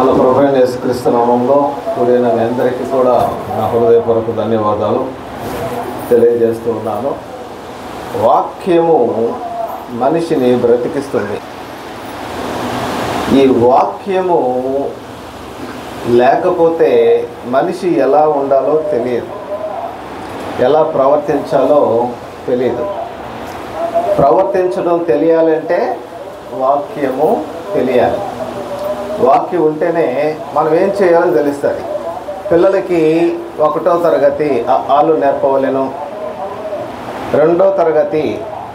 మన ప్రభువైన యేసుక్రీస్తు నామములో కూడిన మీ అందరికీ కూడా నా హృదయపూర్వక ధన్యవాదాలు తెలియజేస్తూ ఉన్నాను. వాక్యము మనిషిని బ్రతికిస్తుంది. ఈ వాక్యము లేకపోతే మనిషి ఎలా ఉండాలో తెలియదు, ఎలా ప్రవర్తించాలో తెలియదు. ప్రవర్తించడం తెలియాలంటే వాక్యము తెలియాలి. వాక్యం ఉంటేనే మనం ఏం చేయాలో తెలుస్తుంది. పిల్లలకి 1వ తరగతి ఆలు నేర్పవలేను, 2వ తరగతి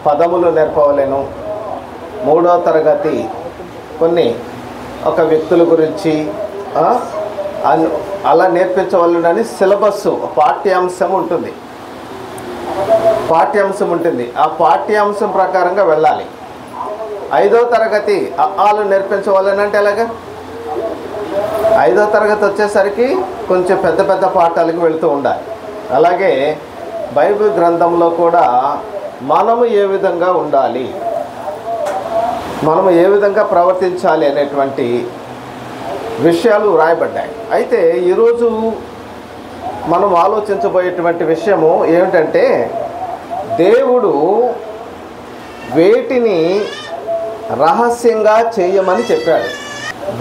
పదములు నేర్పవలేను, 3వ తరగతి కొన్ని ఒక వ్యక్తుల గురించి అలా నేర్పించవలనని సిలబస్ పాఠ్యాంశం ఉంటుంది. ఆ పాఠ్యాంశం ప్రకారంగా వెళ్ళాలి. 5వ తరగతి ఆలు నేర్పించవాలనంటే ఎలాగా? 5వ తరగతి వచ్చేసరికి కొంచెం పెద్ద పెద్ద పాఠాలకు వెళుతూ ఉండాలి. అలాగే బైబిల్ గ్రంథంలో కూడా మనము ఏ విధంగా ఉండాలి, మనము ఏ విధంగా ప్రవర్తించాలి అనేటువంటి విషయాలు వ్రాయబడ్డాయి. అయితే ఈరోజు మనం ఆలోచించబోయేటువంటి విషయము ఏమిటంటే, దేవుడు వేటిని రహస్యంగా చేయమని చెప్పాడు.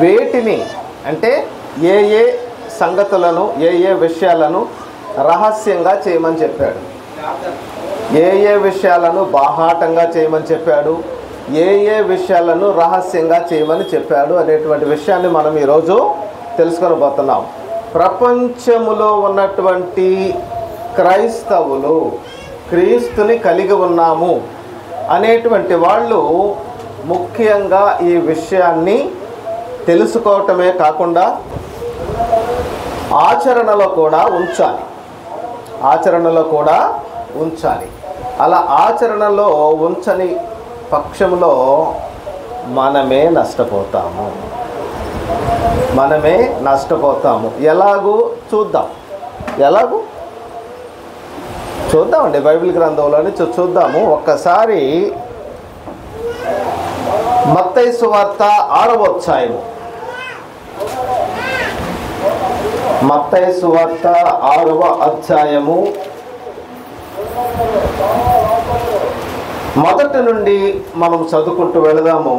వేటిని అంటే ఏ సంగతులను, ఏ విషయాలను రహస్యంగా చేయమని చెప్పాడు, ఏ విషయాలను బాహాటంగా చేయమని చెప్పాడు, ఏ విషయాలను రహస్యంగా చేయమని చెప్పాడు అనేటువంటి విషయాన్ని మనం ఈరోజు తెలుసుకొనబోతున్నాం. ప్రపంచములో ఉన్నటువంటి క్రైస్తవులు, క్రీస్తుని కలిగి ఉన్నాము అనేటువంటి వాళ్ళు ముఖ్యంగా ఈ విషయాన్ని తెలుసుకోవటమే కాకుండా ఆచరణలో కూడా ఉంచాలి. అలా ఆచరణలో ఉంచని పక్షంలో మనమే నష్టపోతాము. ఎలాగూ చూద్దామండి. బైబిల్ గ్రంథంలోని చూద్దాము. ఒక్కసారి మత్తయి సువార్త 6వ అధ్యాయము, మత్తయి సువార్త 6వ అధ్యాయము మొదటి నుండి మనం చదువుకుంటూ వెళదాము.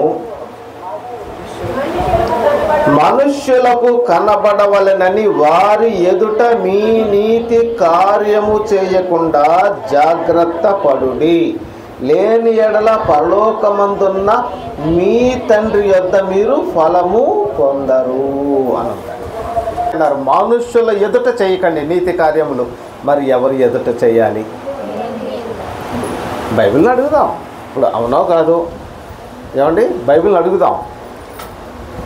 మనుష్యులకు కనబడవలెనని వారి ఎదుట మీ నీతి కార్యము చేయకుండా జాగ్రత్త పడుడి, లేని ఎడల పరలోకమందున్న మీ తండ్రి యొద్ద మీరు ఫలము పొందరు అని అన్నారు. మనుష్యుల ఎదుట చేయకండి నీతి కార్యములు. మరి ఎవరు ఎదుట చేయాలి? బైబిల్ని అడుగుదాం. ఇప్పుడు అవునో కాదు ఏమండి? బైబిల్ని అడుగుదాం.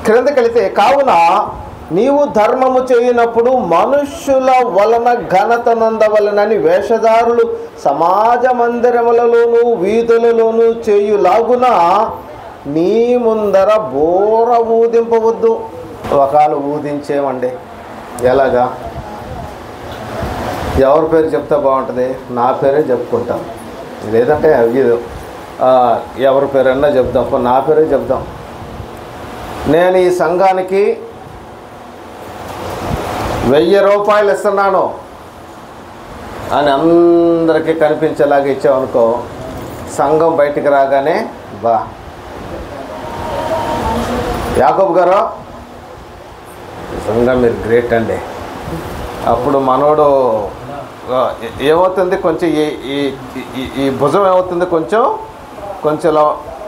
క్రిందకెళితే, కావున నీవు ధర్మము చేయనప్పుడు మనుష్యుల వలన ఘనత నొందవలనని వేషధారులు సమాజ మందిరములలోనూ వీధులలోనూ చేయులాగున నీ ముందర బోర ఊదింపవద్దు. ఒకళ్ళు ఊదించేమండి. ఎలాగా? ఎవరి పేరు చెప్తే బాగుంటుంది? నా పేరే చెప్పుకుంటాం. లేదంటే ఎవరి పేరన్నా చెప్దాం, నా పేరే చెప్దాం. నేను ఈ సంఘానికి 1000 రూపాయలు ఇస్తున్నాను అని అందరికీ కనిపించేలాగా ఇచ్చామనుకో, సంఘం బయటికి రాగానే యాకోబు గారు సంఘం మీరు గ్రేట్ అండి. అప్పుడు మనోడు ఏమవుతుంది, కొంచెం ఈ భుజం ఏమవుతుంది,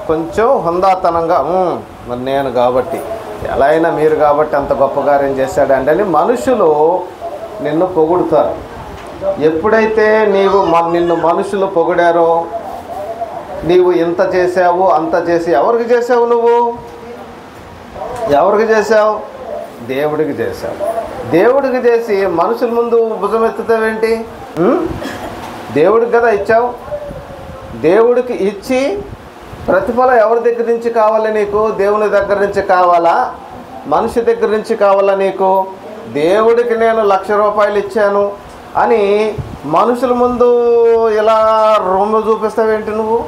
కొంచెం హుందాతనంగా, మరి నేను కాబట్టి, ఎలా అయినా మీరు కాబట్టి అంత గొప్ప కార్యం చేశాడండి అని మనుషులు నిన్ను పొగుడుతారు. ఎప్పుడైతే నిన్ను మనుషులు పొగిడారో, నీవు ఇంత చేసావు అంత చేసి, ఎవరికి చేసావు? నువ్వు ఎవరికి చేసావు? దేవుడికి చేసావు. దేవుడికి చేసి మనుషుల ముందు భుజం ఎత్తుతావేంటి? దేవుడికి కదా ఇచ్చావు. దేవుడికి ఇచ్చి ప్రతిఫలం ఎవరి దగ్గర నుంచి కావాలి నీకు? దేవుని దగ్గర నుంచి కావాలా? మనిషి దగ్గర నుంచి కావాలా నీకు? దేవుడికి నేను 1,00,000 రూపాయలు ఇచ్చాను అని మనుషుల ముందు ఇలా రొమ్ము చూపిస్తావేంటి నువ్వు?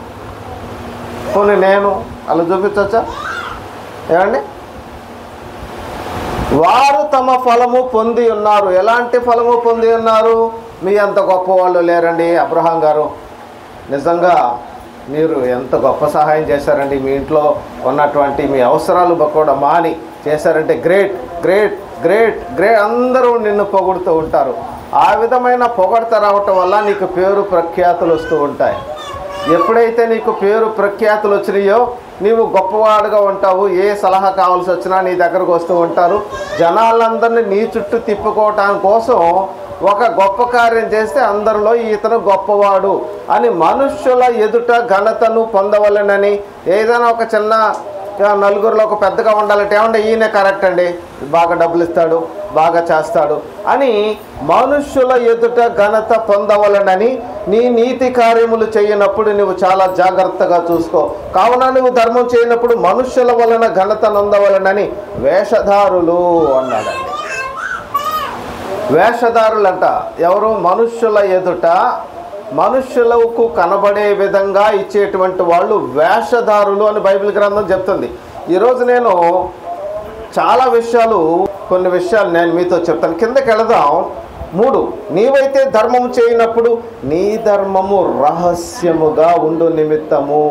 పోనీ నేను అలా చూపించవచ్చా? ఏమండి? వారు తమ ఫలము పొంది ఉన్నారు. ఎలాంటి ఫలము పొంది ఉన్నారు? మీ అంత గొప్ప వాళ్ళు లేరండి అబ్రహాం గారు. నిజంగా మీరు ఎంత గొప్ప సహాయం చేశారండి. మీ ఇంట్లో ఉన్నటువంటి మీ అవసరాలు కూడా మాని చేశారంటే గ్రేట్ గ్రేట్ గ్రేట్ గ్రేట్. అందరూ నిన్ను పొగుడుతూ ఉంటారు. ఆ విధమైన పొగడత రావటం వల్ల నీకు పేరు ప్రఖ్యాతులు వస్తూ ఉంటాయి. ఎప్పుడైతే నీకు పేరు ప్రఖ్యాతులు వచ్చినాయో నీవు గొప్పవాడుగా ఉంటావు. ఏ సలహా కావాల్సి వచ్చినా నీ దగ్గరకు వస్తూ ఉంటారు. జనాలందరినీ నీ చుట్టూ తిప్పుకోవటం కోసం ఒక గొప్ప కార్యం చేస్తే అందరిలో ఇతను గొప్పవాడు అని మనుష్యుల ఎదుట ఘనతను పొందవలెనని, ఏదైనా ఒక చిన్న నలుగురిలో ఒక పెద్దగా ఉండాలంటే ఏమంటే ఈయన కరెక్ట్ అండి, బాగా డబ్బులు ఇస్తాడు, బాగా చేస్తాడు అని మనుష్యుల ఎదుట ఘనత పొందవలనని నీ నీతి కార్యములు చేయనప్పుడు నువ్వు చాలా జాగ్రత్తగా చూసుకో. కావున నువ్వు ధర్మం చేయనప్పుడు మనుష్యుల వలన ఘనత నొందవలనని వేషధారులు అన్నాడండి. వేషధారులంట ఎవరు? మనుష్యుల ఎదుట మనుష్యులకు కనబడే విధంగా ఇచ్చేటువంటి వాళ్ళు వేషధారులు అని బైబిల్ గ్రంథం చెప్తుంది. ఈరోజు నేను చాలా విషయాలు, కొన్ని విషయాలు నేను మీతో చెప్తాను. కిందకి వెళదాం. 3, నీవైతే ధర్మము చేయనప్పుడు నీ ధర్మము రహస్యముగా ఉండు నిమిత్తము.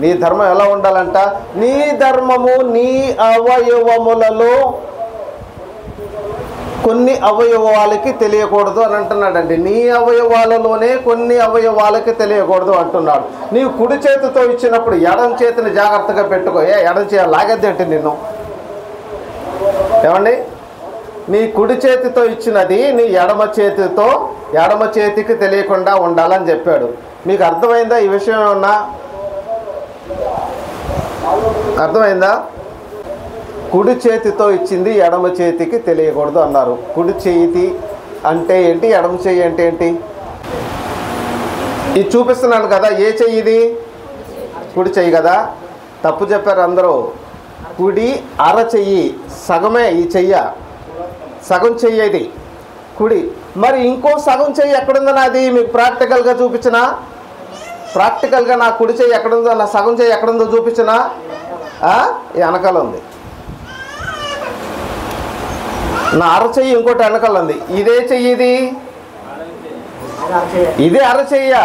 నీ ధర్మం ఎలా ఉండాలంట? నీ ధర్మము నీ అవయవములలో కొన్ని అవయవాలకి తెలియకూడదు అని అంటున్నాడండి. నీ అవయవాలలోనే కొన్ని అవయవాలకి తెలియకూడదు అంటున్నాడు. నీవు కుడి చేతితో ఇచ్చినప్పుడు ఎడం చేతిని జాగ్రత్తగా పెట్టుకో. ఎడం చేయ లాగద్ది అంటే నిన్ను ఏమండి? నీ కుడి చేతితో ఇచ్చినది నీ ఎడమ చేతికి తెలియకుండా ఉండాలని చెప్పాడు. మీకు అర్థమైందా ఈ విషయం? ఏమన్నా అర్థమైందా? కుడి చేతితో ఇచ్చింది ఎడమ చేతికి తెలియకూడదు అన్నారు. కుడి చేతి అంటే ఏంటి, ఎడమ చెయ్యి అంటే ఏంటి? ఇది చూపిస్తున్నాను కదా. ఏ చెయ్యి ఇది? కుడి చెయ్యి కదా. తప్పు చెప్పారు అందరూ. కుడి అర చెయ్యి, సగమే ఈ చెయ్య, సగం చెయ్యి ఇది కుడి. మరి ఇంకో సగం చెయ్యి ఎక్కడుందో నాది మీకు ప్రాక్టికల్గా చూపించినా? ప్రాక్టికల్గా నా కుడి చెయ్యి ఎక్కడుందో, నా సగం చెయ్యి ఎక్కడుందో చూపించినా? ఈ వెనకాల ఉంది. నా అరచెయ్యి ఇంకోటి వెనకాల ఉంది. ఇదే చెయ్యి, ఇది అరచెయ్య.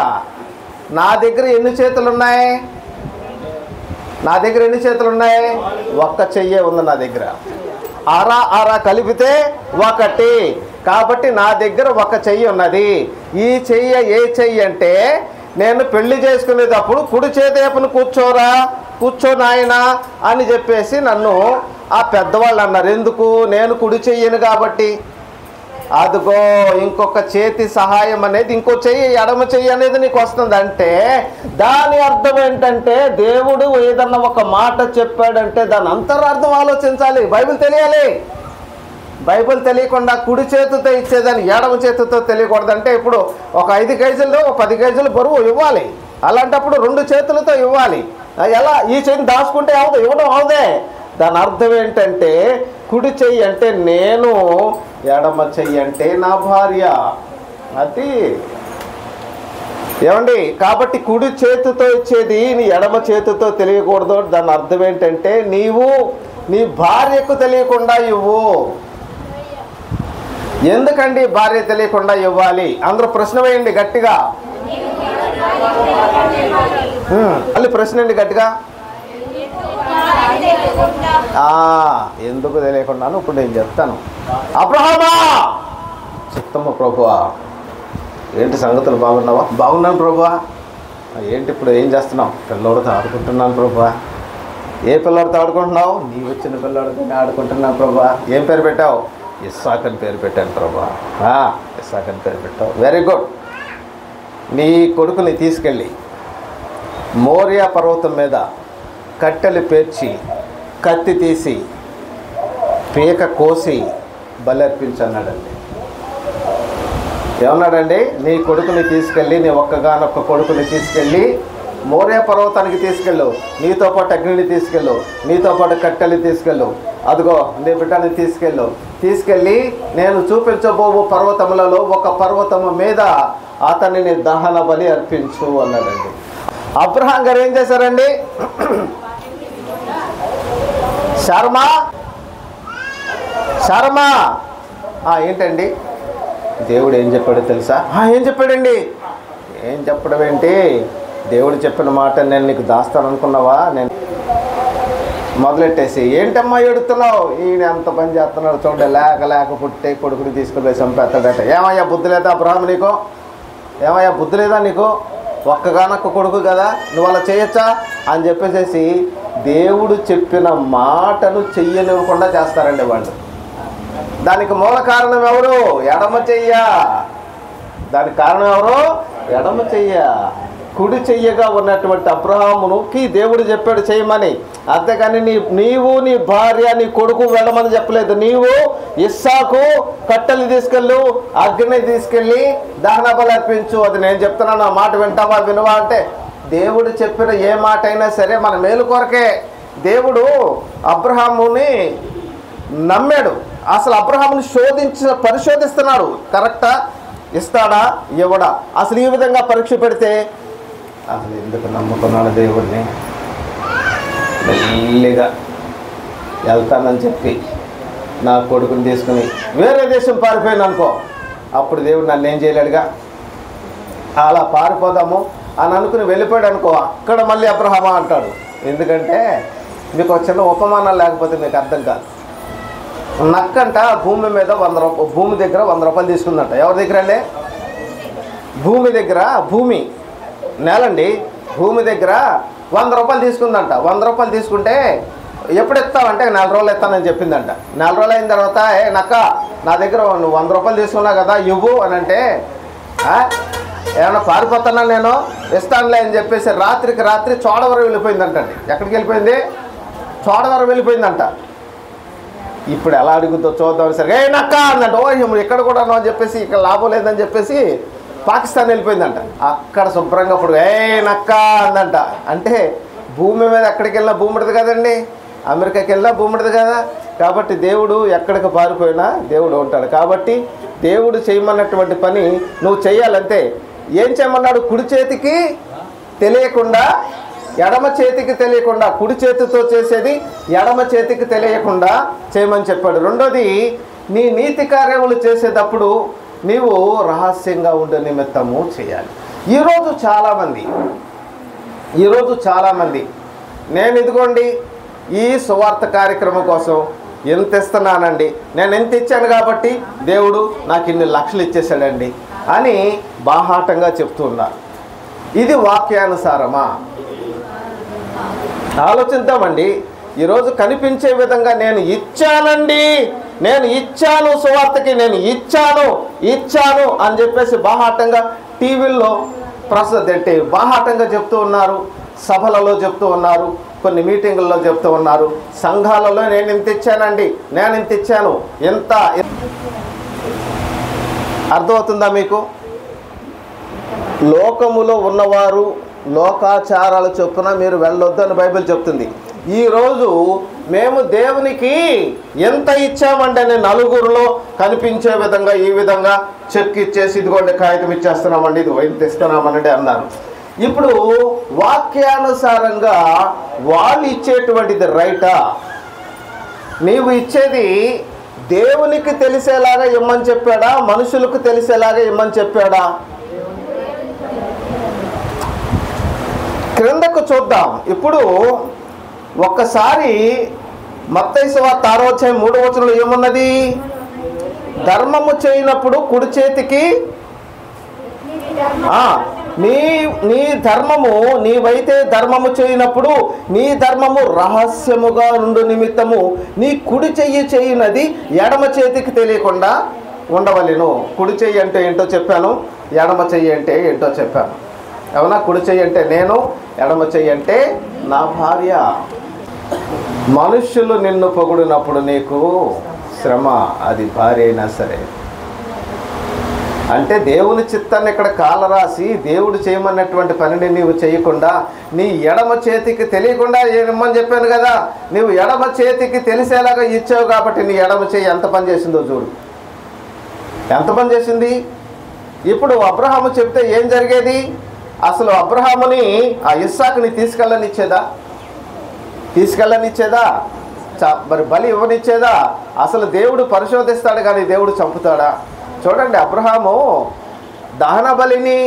నా దగ్గర ఎన్ని చేతులు ఉన్నాయి? ఒక్క చెయ్యే ఉంది నా దగ్గర. అర కలిపితే ఒకటి. కాబట్టి నా దగ్గర ఒక చెయ్యి ఉన్నది. ఈ చెయ్యి ఏ చెయ్యి అంటే, నేను పెళ్లి చేసుకునేటప్పుడు కుడి చేతి వైపున కూర్చో నాయనా అని చెప్పేసి నన్ను ఆ పెద్దవాళ్ళు అన్నారు. ఎందుకు? నేను కుడి చెయ్యను కాబట్టి. అదిగో ఇంకొక చేతి సహాయం అనేది, ఇంకో చెయ్యి ఎడమ చెయ్యి అనేది నీకు వస్తుంది అంటే దాని అర్థం ఏంటంటే, దేవుడు ఏదన్నా ఒక మాట చెప్పాడంటే దాని అంతరార్థం ఆలోచించాలి. బైబిల్ తెలియాలి. బైబిల్ తెలియకుండా కుడి చేతితో ఇచ్చేదాన్ని ఎడమ చేతితో తెలియకూడదంటే, ఇప్పుడు ఒక 5 కేజీలు 10 కేజీలు బరువు ఇవ్వాలి. అలాంటప్పుడు 2 చేతులతో ఇవ్వాలి. ఎలా? ఈ చెయ్యిని దాచుకుంటే ఇవ్వడం అవుదే. దాని అర్థం ఏంటంటే, కుడి చెయ్యి అంటే నేను, ఎడమ చెయ్యి అంటే నా భార్య. అది ఏమండి? కాబట్టి కుడి చేతితో ఇచ్చేది నీ ఎడమ చేతితో తెలియకూడదు. దాని అర్థం ఏంటంటే, నీవు నీ భార్యకు తెలియకుండా ఇవ్వు. ఎందుకండి భార్య తెలియకుండా ఇవ్వాలి? అందరూ ప్రశ్న వేయండి గట్టిగా. మళ్ళీ ప్రశ్న అండి గట్టిగా. ఎందుకు తెలియకుండాను ఇప్పుడు నేను చెప్తాను. అబ్రహామా, చెప్తామా ప్రభువా, ఏంటి సంగతులు? బాగున్నావా? బాగున్నాను ప్రభువా. ఏంటి ఇప్పుడు ఏం చేస్తున్నావు? పిల్లోడితో ఆడుకుంటున్నాను ప్రభువా. ఏ పిల్లోడితో ఆడుకుంటున్నావు? నీ వచ్చిన పిల్లోడితో ఆడుకుంటున్నాను ప్రభువా. ఏం పేరు పెట్టావు? ఇస్సాక్ అని పేరు పెట్టాను ప్రభువా. ఇస్సాక్ అని పేరు పెట్టావు. Very good. నీ కొడుకుని తీసుకెళ్ళి మోరియా పర్వతం మీద కట్టెలు పేర్చి కత్తి తీసి పీక కోసి బలర్పించన్నాడండి. ఏమన్నాడండి? నీ కొడుకుని తీసుకెళ్ళి, నీ ఒక్కగానొక్క కొడుకుని తీసుకెళ్ళి మోరియా పర్వతానికి తీసుకెళ్ళు. నీతో పాటు అగ్నిని తీసుకెళ్ళు, నీతో పాటు కట్టెలు తీసుకెళ్ళు. అదిగో నీ బిడ్డని తీసుకెళ్ళి నేను చూపించబోవు పర్వతములలో ఒక పర్వతము మీద అతనిని దహన బలి అర్పించు అన్నాడండి. అబ్రహాం గారు ఏం చేశారండి? సారమ్మా ఏంటండి దేవుడు ఏం చెప్పాడో తెలుసా? ఏం చెప్పాడండి? ఏం చెప్పడం ఏంటి? దేవుడు చెప్పిన మాట నేను నీకు దాస్తాను అనుకున్నావా? నేను మొదలెట్టేసి ఏంటమ్మా ఎడుతున్నావు? ఈయన ఎంత పని చేస్తున్నాడు చూడండి, లేక పుట్టే కొడుకుని తీసుకుని పోయి చంపేస్తాడట. ఏమయ్యా బుద్ధి లేదా అబ్రహాము నీకు? ఏమయ్యా బుద్ధి లేదా నీకు? ఒక్కగానొక్క కొడుకు కదా, నువ్వు అలా చేయొచ్చా అని చెప్పేసి దేవుడు చెప్పిన మాటను చెయ్యనివ్వకుండా చేస్తారండి వాళ్ళు. దానికి మూల కారణం ఎవరు? ఎడమ చెయ్య. దానికి కారణం ఎవరు? ఎడమ చెయ్య. కుడి చెయ్యగా ఉన్నటువంటి అబ్రహాముకి దేవుడు చెప్పాడు చేయమని, అంతేకాని నీవు నీ భార్య నీ కొడుకు వెళ్ళమని చెప్పలేదు. నీవు ఇస్సాకు కట్టెలు తీసుకెళ్ళు, అగ్ని తీసుకెళ్ళి దహన బలి అర్పించు. అది నేను చెప్తున్నాను, ఆ మాట వింటావా వినవా అంటే, దేవుడు చెప్పిన ఏ మాట అయినా సరే మన మేలు కొరకే. దేవుడు అబ్రహాముని నమ్మాడు. అసలు అబ్రహాముని పరిశోధిస్తున్నాడు, కరెక్టా, ఇస్తాడా ఇవ్వడా. అసలు ఈ విధంగా పరీక్ష పెడితే అసలు ఎందుకు నమ్ముకున్నాడు దేవుడిని? మెల్లిగా వెళ్తానని చెప్పి నా కొడుకుని తీసుకుని వేరే దేశం పారిపోయాను అనుకో, అప్పుడు దేవుడు నన్ను ఏం చేయలేడుగా. అలా పారిపోదాము అని అనుకుని వెళ్ళిపోయాడు అనుకో, అక్కడ మళ్ళీ అబ్రహామా అంటాడు. ఎందుకంటే మీకు ఒక చిన్న ఉపమానం లేకపోతే మీకు అర్థం కాదు. నక్కంట భూమి మీద భూమి దగ్గర 100 రూపాయలు తీసుకుందంట. ఎవరి దగ్గర అండి? భూమి దగ్గర, భూమి నేలండి, భూమి దగ్గర 100 రూపాయలు తీసుకుందంట. 100 రూపాయలు తీసుకుంటే ఎప్పుడు ఇస్తావంటే 4 రోజులు ఇస్తానని చెప్పిందంట. 4 రోజులు అయిన తర్వాత నక్క నా దగ్గర నువ్వు 100 రూపాయలు తీసుకున్నావు కదా ఇవ్వు అని అంటే, ఏమన్నా పారిపోతున్నా నేను ఇస్తానులే అని చెప్పేసి రాత్రికి రాత్రి చోడవరం వెళ్ళిపోయిందంటండి. ఎక్కడికి వెళ్ళిపోయింది? చోడవరం వెళ్ళిపోయిందంట. ఇప్పుడు ఎలా అడుగుతో చూద్దాం సరే నక్క అందంట. ఇక్కడ కూడా అని చెప్పేసి ఇక్కడ లాభం లేదని చెప్పేసి పాకిస్తాన్ వెళ్ళిపోయిందంట. అక్కడ శుభ్రంగా ఇప్పుడు నక్క అందంట. అంటే భూమి మీద ఎక్కడికి వెళ్ళినా భూమి ఉండదు కదండి, అమెరికాకి వెళ్ళినా భూమి ఉండదు కదా. కాబట్టి దేవుడు ఎక్కడికి పారిపోయినా దేవుడు ఉంటాడు. కాబట్టి దేవుడు చేయమన్నటువంటి పని నువ్వు చేయాలంతే. ఏం చేయమన్నాడు? కుడి చేతికి తెలియకుండా ఎడమ చేతికి తెలియకుండా, కుడి చేతితో చేసేది ఎడమ చేతికి తెలియకుండా చేయమని చెప్పాడు. రెండోది, నీ నీతి కార్యములు చేసేటప్పుడు నీవు రహస్యంగా ఉండే నిమిత్తము చేయాలి. ఈరోజు చాలామంది నేను ఇదిగోండి ఈ సువార్త కార్యక్రమం కోసం ఎంత ఇస్తున్నానండి, నేను ఎంత ఇచ్చాను కాబట్టి దేవుడు నాకు ఇన్ని లక్షలు ఇచ్చేసాడండి అని బాహాటంగా చెప్తున్నారు. ఇది వాక్యానుసారమా? ఆలోచిద్దామండి. ఈరోజు కనిపించే విధంగా నేను ఇచ్చానండి, నేను ఇచ్చాను సువార్తకి, నేను ఇచ్చాను అని చెప్పేసి బాహాటంగా టీవీల్లో బాహాటంగా చెప్తూ ఉన్నారు, సభలలో చెప్తూ ఉన్నారు, కొన్ని మీటింగుల్లో చెప్తూ ఉన్నారు, సంఘాలలో నేను ఇంత ఇచ్చానండి, నేను ఇంత ఇచ్చాను. ఎంత అర్థమవుతుందా మీకు? లోకములో ఉన్నవారు లోకాచారాల చొప్పున మీరు వెళ్ళొద్దు అని బైబిల్ చెప్తుంది. ఈరోజు మేము దేవునికి ఎంత ఇచ్చామంటే నలుగురిలో కనిపించే విధంగా ఈ విధంగా చెక్ ఇచ్చేసి ఇదిగోండి కాగితం ఇచ్చేస్తున్నామండి, ఇది ఎంత ఇస్తున్నామనండి అన్నారు. ఇప్పుడు వాక్యానుసారంగా వాళ్ళు ఇచ్చేటువంటిది రైటా? నీవు ఇచ్చేది దేవునికి తెలిసేలాగా ఇమ్మని చెప్పాడా, మనుషులకు తెలిసేలాగా ఇమ్మని చెప్పాడా? క్రిందకు చూద్దాం. ఇప్పుడు ఒక్కసారి మత్తయి సువార్త 6వ అధ్యాయం 3వ వచనంలో ఏమున్నది? ధర్మము చేయనప్పుడు కుడి చేతికి నీ ధర్మము, నీవైతే ధర్మము చేయనప్పుడు నీ ధర్మము రహస్యముగా ఉండు నిమిత్తము నీ కుడి చెయ్యి చేయనది ఎడమ చేతికి తెలియకుండా ఉండవలెను. కుడి చెయ్యి అంటే ఏంటో చెప్పాను, ఎడమ చెయ్యి అంటే ఏంటో చెప్పాను. అవునా? కుడి చెయ్యి అంటే నేను, ఎడమ చెయ్యి అంటే నా భార్య. మనుష్యులు నిన్ను పొగిడినప్పుడు నీకు శ్రమ, అది భార్య అయినా సరే. అంటే దేవుని చిత్తాన్ని ఇక్కడ కాలరాసి దేవుడు చేయమన్నటువంటి పనిని నీవు చేయకుండా నీ ఎడమ చేతికి తెలియకుండా ఇమ్మని చెప్పాను కదా, నీవు ఎడమ చేతికి తెలిసేలాగా ఇచ్చావు కాబట్టి నీ ఎడమ చేయి ఎంత పని చేసిందో చూడు, ఎంత పని చేసింది. ఇప్పుడు అబ్రహాము చెప్తే ఏం జరిగేది? అసలు అబ్రహాముని ఆ ఇస్సాకుని తీసుకెళ్ళనిచ్చేదా? మరి బలి ఇవ్వనిచ్చేదా? అసలు దేవుడు పరిశోధిస్తాడు కానీ దేవుడు చంపుతాడా? చూడండి, అబ్రహాము దహన బలిని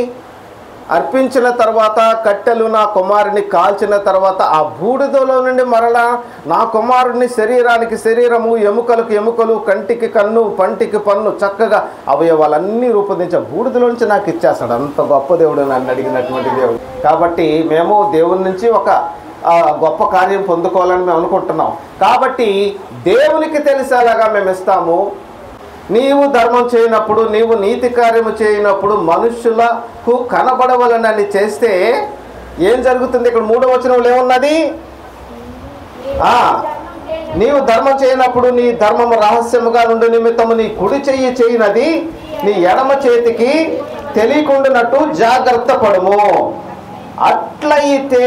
అర్పించిన తర్వాత, కట్టెలు నా కుమారుని కాల్చిన తర్వాత, ఆ బూడిదలో నుండి మరలా నా కుమారుని శరీరానికి శరీరము, ఎముకలకు ఎముకలు, కంటికి కన్ను, పంటికి పన్ను, చక్కగా అవయవాలన్నీ రూపొందించే బూడిదలో నుంచి నాకు ఇచ్చేస్తాడు. అంత గొప్ప దేవుడు నన్ను అడిగినటువంటి దేవుడు. కాబట్టి మేము దేవుని నుంచి ఒక గొప్ప కార్యం పొందుకోవాలని మేము అనుకుంటున్నాం. కాబట్టి దేవునికి తెలిసేలాగా మేము ఇస్తాము. నీవు ధర్మం చేయనప్పుడు, నీవు నీతి కార్యము చేయనప్పుడు మనుషులకు కనబడవలనని చేస్తే ఏం జరుగుతుంది? ఇక్కడ 3వ వచనంలో ఏమున్నది? నీవు ధర్మం చేయనప్పుడు నీ ధర్మము రహస్యముగా నుండి నిమిత్తము నీ కుడి చెయ్యి చేయనది నీ ఎడమ చేతికి తెలియకుండానట్టు జాగ్రత్త పడుము. అట్లయితే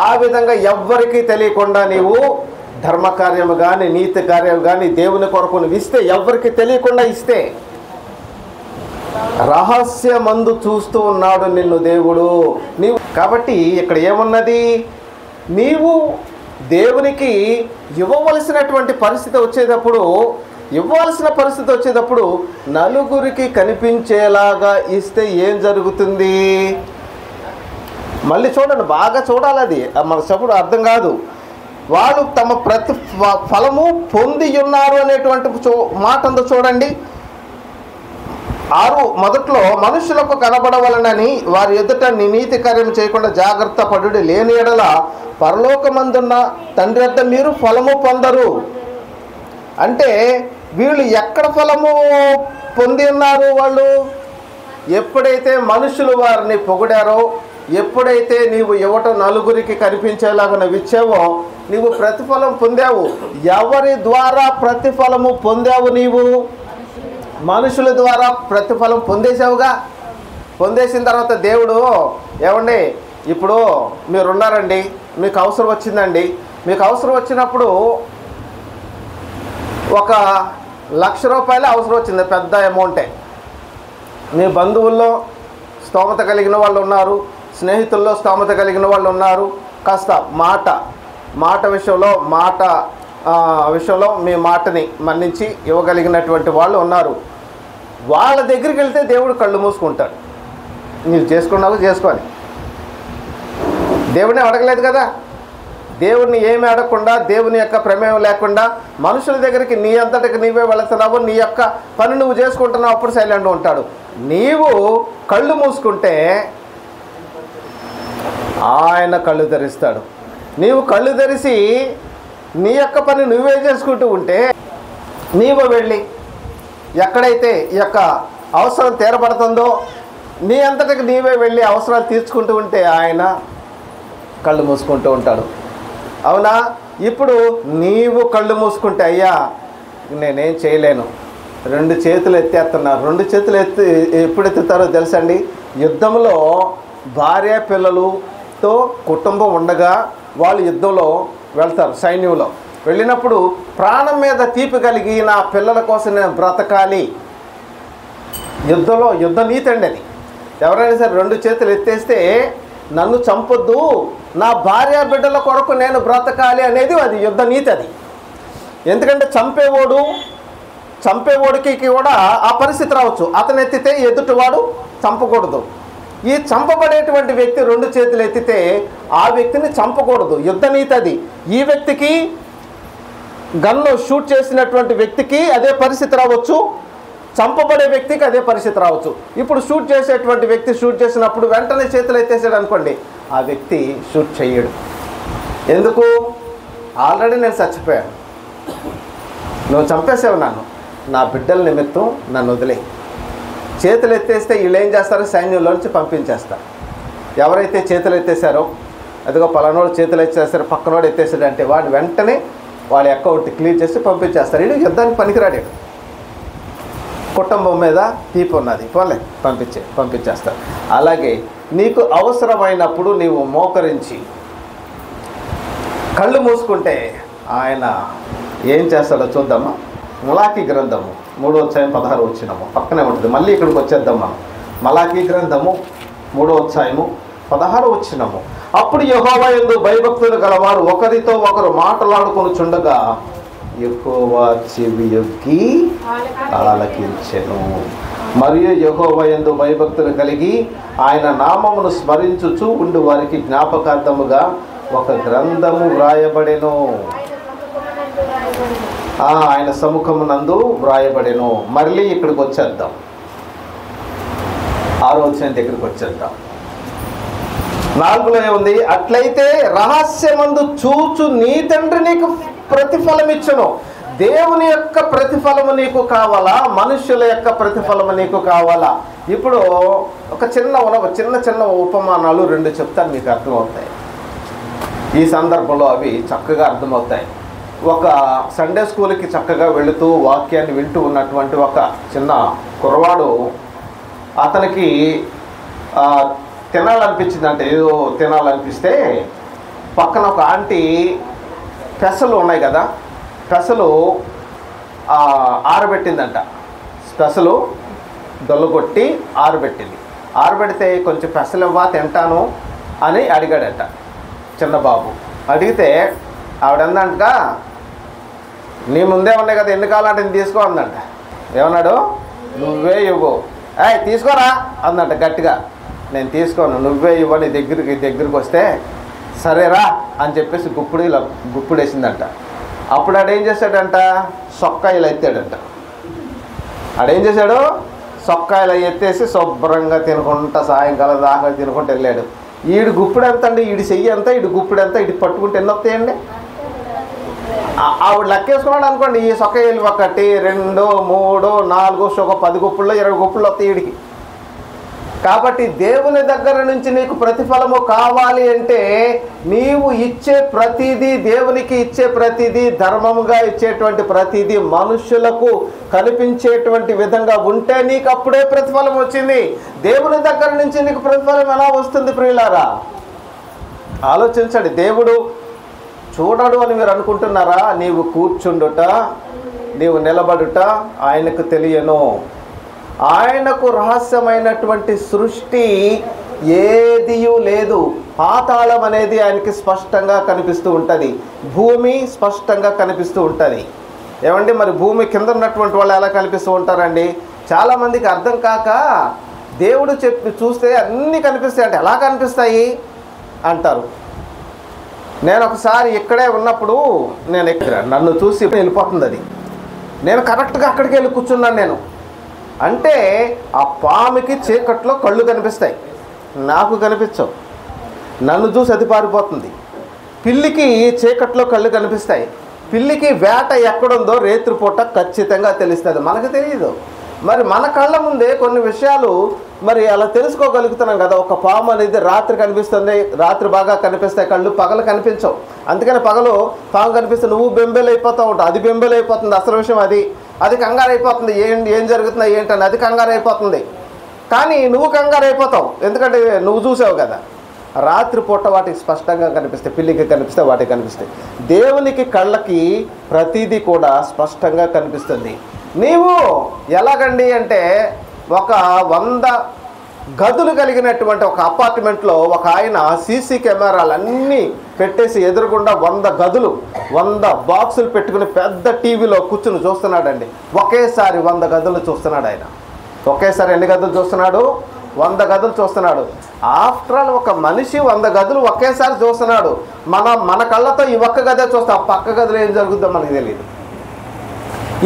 ఆ విధంగా ఎవ్వరికీ తెలియకుండా నీవు ధర్మకార్యము కానీ నీతి కార్యము కానీ దేవుని కొరకు నువ్వు ఇస్తే, ఎవ్వరికి తెలియకుండా ఇస్తే, రహస్యమందు చూస్తూ ఉన్నాడు నిన్ను దేవుడు. నీవు కాబట్టి ఇక్కడ ఏమున్నది? నీవు దేవునికి ఇవ్వవలసినటువంటి పరిస్థితి వచ్చేటప్పుడు నలుగురికి కనిపించేలాగా ఇస్తే ఏం జరుగుతుంది? మళ్ళీ చూడండి, బాగా చూడాలి. అది మన చెప్పుడు అర్థం కాదు. వాళ్ళు తమ ప్రతి ఫలము పొంది ఉన్నారు అనేటువంటి మాట ఉందో చూడండి. 6 మొదట్లో మనుషులకు కనబడవలనని వారి ఎదుట నీతి కార్యం చేయకుండా జాగ్రత్త పడుడి, లేని ఎడల పరలోకమందున్న తండ్రి వద్ద మీరు ఫలము పొందరు. అంటే వీళ్ళు ఎక్కడ ఫలము పొంది ఉన్నారు? వాళ్ళు ఎప్పుడైతే మనుషులు వారిని పొగిడారో, ఎప్పుడైతే నీవు ఇవ్వటం నలుగురికి కనిపించేలాగా నువ్వు ఇచ్చావో, నీవు ప్రతిఫలం పొందావు. ఎవరి ద్వారా ప్రతిఫలము పొందావు? నీవు మనుషుల ద్వారా ప్రతిఫలం పొందేసావుగా. పొందేసిన తర్వాత దేవుడు, ఏమండి ఇప్పుడు మీరున్నారండి, మీకు అవసరం వచ్చిందండి, మీకు అవసరం వచ్చినప్పుడు ₹1,00,000 అవసరం వచ్చింది, పెద్ద అమౌంటే. మీ బంధువుల్లో స్తోమత కలిగిన వాళ్ళు ఉన్నారు, స్నేహితుల్లో స్తోమత కలిగిన వాళ్ళు ఉన్నారు. కాస్త మాట విషయంలో మీ మాటని మన్నించి ఇవ్వగలిగినటువంటి వాళ్ళు ఉన్నారు. వాళ్ళ దగ్గరికి వెళ్తే దేవుడు కళ్ళు మూసుకుంటాడు. మీరు చేసుకున్నావు చేసుకోవాలి. దేవుడిని అడగలేదు కదా. దేవుడిని ఏమి అడగకుండా, దేవుని యొక్క ప్రమేయం లేకుండా మనుషుల దగ్గరికి నీ అంతటికి నీవే వెళుతున్నావు, నీ యొక్క పని నువ్వు చేసుకుంటున్నావు, అప్పుడు సైలెంట్గా ఉంటాడు. నీవు కళ్ళు మూసుకుంటే ఆయన కళ్ళు తెరుస్తాడు. నీవు కళ్ళు తెరిచి నీ యొక్క పని నువ్వే చేసుకుంటూ ఉంటే, నీవు వెళ్ళి ఎక్కడైతే ఈ యొక్క అవసరం తీరబడుతుందో నీ అంతటికి నీవే వెళ్ళి అవసరాలు తీర్చుకుంటూ ఉంటే ఆయన కళ్ళు మూసుకుంటూ ఉంటాడు. అవునా? ఇప్పుడు నీవు కళ్ళు మూసుకుంటే, అయ్యా నేనేం చేయలేను, 2 చేతులు ఎత్తేస్తున్నారు. 2 చేతులు ఎప్పుడు ఎత్తుతారో తెలుసండి? యుద్ధంలో భార్య పిల్లలతో కుటుంబం ఉండగా వాళ్ళు యుద్ధంలో వెళ్తారు. సైన్యంలో వెళ్ళినప్పుడు ప్రాణం మీద తీపి కలిగి నా పిల్లల కోసం నేను బ్రతకాలి. యుద్ధ నీతి అండి అది. ఎవరైనా సరే 2 చేతులు ఎత్తేస్తే నన్ను చంపొద్దు, నా భార్య బిడ్డల కొరకు నేను బ్రతకాలి అనేది అది యుద్ధ నీతి. అది ఎందుకంటే చంపేవాడికి కూడా ఆ పరిస్థితి రావచ్చు. అతను ఎత్తితే ఎదుటివాడు చంపకూడదు. ఈ చంపబడేటువంటి వ్యక్తి 2 చేతులు ఎత్తితే ఆ వ్యక్తిని చంపకూడదు. యుద్ధ నీతి అది. ఈ వ్యక్తికి గన్ను షూట్ చేసినటువంటి వ్యక్తికి అదే పరిస్థితి రావచ్చు, చంపబడే వ్యక్తికి అదే పరిస్థితి రావచ్చు. ఇప్పుడు షూట్ చేసేటువంటి వ్యక్తి షూట్ చేసినప్పుడు వెంటనే చేతులు ఎత్తేసాడు అనుకోండి, ఆ వ్యక్తి షూట్ చేయడు. ఎందుకు? ఆల్రెడీ నేను చచ్చిపోయాను, నువ్వు చంపేసావు నన్ను, నా బిడ్డల నిమిత్తం నన్ను వదిలే. చేతులు ఎత్తేస్తే వీళ్ళు ఏం చేస్తారో సైన్యంలోంచి పంపించేస్తారు. ఎవరైతే చేతులు ఎత్తేసారో, అదిగో పలానోడు చేతులు ఎత్తేసారో, పక్కనోడు ఎత్తేసాడు అంటే వాడు వెంటనే వాడి అకౌంట్ క్లియర్ చేసి పంపించేస్తారు. వీడు యుద్ధానికి పనికిరాడు, కుటుంబం మీద తీపి ఉన్నది, పోలే పంపించేస్తారు. అలాగే నీకు అవసరమైనప్పుడు నీవు మోకరించి కళ్ళు మూసుకుంటే ఆయన ఏం చేస్తాడో చూద్దామా? మలాకీ గ్రంథము 3:16 పక్కనే ఉంటుంది. మళ్ళీ ఇక్కడికి వచ్చేద్దాం మనం. మలాకీ గ్రంథము 3:16. అప్పుడు యెహోవా యందు భయభక్తులు గలవారు ఒకరితో ఒకరు మాట్లాడుకొనుచుండగా యెహోవా చెవియొగ్గి ఆలకించెను. మరియు యెహోవా యందు భయభక్తులు కలిగి ఆయన నామమును స్మరించుచు ఉండు వారికి జ్ఞాపకార్థముగా ఒక గ్రంథము వ్రాయబడెను. ఆయన సముఖమునందు వ్రాయబడెను. మళ్ళీ ఇక్కడికి వచ్చేద్దాం, 6వ వచనం దగ్గరికి వచ్చేద్దాం. 4లో ఏముంది? అట్లయితే రహస్యమందు చూచు నీ తండ్రి నీకు ప్రతిఫలం ఇచ్చును. దేవుని యొక్క ప్రతిఫలము నీకు కావాలా, మనుష్యుల యొక్క ప్రతిఫలము నీకు కావాలా? ఇప్పుడు ఒక చిన్న చిన్న ఉపమానాలు 2 చెప్తాను, మీకు అర్థమవుతాయి. ఈ సందర్భంలో అవి చక్కగా అర్థమవుతాయి. ఒక సండే స్కూల్కి చక్కగా వెళుతూ వాక్యాన్ని వింటూ ఉన్నటువంటి ఒక చిన్న కుర్రవాడు, అతనికి తినాలనిపించిందంటే, ఏదో తినాలనిపిస్తే పక్కన ఒక ఆంటీ పెసలు ఉన్నాయి కదా, పెసలు ఆరబెట్టిందంట. పెసలు దొల్లగొట్టి ఆరబెట్టింది. ఆరబెడితే కొంచెం పెసలు ఇవ్వా తింటాను అని అడిగాడట చిన్న బాబు. అడిగితే ఆవిడందంట, నీ ముందే ఉన్నాయి కదా, ఎన్ని కావాలంటే నేను తీసుకో అందంట. ఏమన్నాడు? నువ్వే ఇవ్వు. తీసుకోరా అందంట గట్టిగా. నేను తీసుకోను, నువ్వే ఇవ్వ, నీ దగ్గరికి వస్తే సరేరా అని చెప్పేసి గుప్పుడు వేసిందంట. అప్పుడు ఆడేం చేశాడంట? సొక్కాయలు ఎత్తాడంట. ఆడేం చేశాడు? సొక్కాయలు ఎత్తేసి శుభ్రంగా తినుకుంటా సాయంకాలం దాకా తినుకుంటూ వెళ్ళాడు. ఈడు గుప్పుడు ఎంత అండి? ఈడు చెయ్యి ఎంత, ఈడు గుప్పుడు ఎంత, ఇటు పట్టుకుంటే ఎన్ని వస్తాయండి? ఆవిడ లెక్కేసుకున్నాడు అనుకోండి, ఈ సొక్కాయలు 1 2 3 4 ఒక 10 గుప్పుల్లో 20 గుప్పులు వస్తాయి ఈడికి. కాబట్టి దేవుని దగ్గర నుంచి నీకు ప్రతిఫలము కావాలి అంటే నీవు ఇచ్చే ప్రతిదీ, దేవునికి ఇచ్చే ప్రతిదీ, ధర్మముగా ఇచ్చేటువంటి ప్రతిదీ మనుషులకు కనిపించేటువంటి విధంగా ఉంటే నీకు అప్పుడే ప్రతిఫలం వచ్చింది. దేవుని దగ్గర నుంచి నీకు ప్రతిఫలం ఎలా వస్తుంది ప్రియులారా? ఆలోచించండి. దేవుడు చూడడు అని మీరు అనుకుంటున్నారా? నీవు కూర్చుండుట, నీవు నిలబడుట ఆయనకు తెలియను. ఆయనకు రహస్యమైనటువంటి సృష్టి ఏదియూ లేదు. పాతాళం అనేది ఆయనకి స్పష్టంగా కనిపిస్తూ ఉంటుంది, భూమి స్పష్టంగా కనిపిస్తూ ఉంటుంది. ఏమండి, మరి భూమి కింద ఉన్నటువంటి వాళ్ళు ఎలా కనిపిస్తూ ఉంటారండి? చాలామందికి అర్థం కాక దేవుడు చూస్తే అన్నీ కనిపిస్తాయి అంటే ఎలా కనిపిస్తాయి అంటారు. నేను ఒకసారి ఇక్కడే ఉన్నప్పుడు నన్ను చూసి వెళ్ళిపోతుంది అది. నేను కరెక్ట్గా అక్కడికి వెళ్ళి కూర్చున్నాను. నేను అంటే ఆ పాముకి చీకట్లో కళ్ళు కనిపిస్తాయి, నాకు కనిపించవు. నన్ను చూసి అది పారిపోతుంది. పిల్లికి చీకట్లో కళ్ళు కనిపిస్తాయి. పిల్లికి వేట ఎక్కడుందో రేత్రిపూట ఖచ్చితంగా తెలుస్తుంది, మనకు తెలియదు. మరి మన కళ్ళ ముందే కొన్ని విషయాలు మరి అలా తెలుసుకోగలుగుతున్నాం కదా. ఒక పాము అనేది రాత్రి కనిపిస్తుంది, రాత్రి బాగా కనిపిస్తాయి కళ్ళు, పగలు కనిపించవు. అందుకని పగలు పాము కనిపిస్తే నువ్వు బెంబేలు అయిపోతూ ఉంటావు, అది బెంబేలు అయిపోతుంది. అసలు విషయం అది కంగారు అయిపోతుంది. ఏం జరుగుతుందో ఏంటని అది కంగారు అయిపోతుంది. కానీ నువ్వు కంగారు అయిపోతావు, ఎందుకంటే నువ్వు చూసావు కదా. రాత్రిపూట వాటికి స్పష్టంగా కనిపిస్తాయి, పిల్లికి కనిపిస్తే వాటికి కనిపిస్తాయి. దేవునికి కళ్ళకి ప్రతిదీ కూడా స్పష్టంగా కనిపిస్తుంది. నీవు ఎలాగండి అంటే ఒక 100 గదులు కలిగినటువంటి ఒక అపార్ట్మెంట్లో ఒక ఆయన సీసీ కెమెరాలన్నీ పెట్టేసి ఎదురుగుండా 100 గదులు 100 బాక్సులు పెట్టుకుని పెద్ద టీవీలో కూర్చుని చూస్తున్నాడండి. ఒకేసారి 100 గదులు చూస్తున్నాడు ఆయన. ఒకేసారి ఎన్ని గదులు చూస్తున్నాడు? 100 గదులు చూస్తున్నాడు. ఆఫ్టర్ ఆల్ ఒక మనిషి 100 గదులు ఒకేసారి చూస్తున్నాడు. మన కళ్ళతో ఈ ఒక్క గదే చూస్తాం, ఆ పక్క గదిలో ఏం జరుగుతుందో మనకు తెలియదు.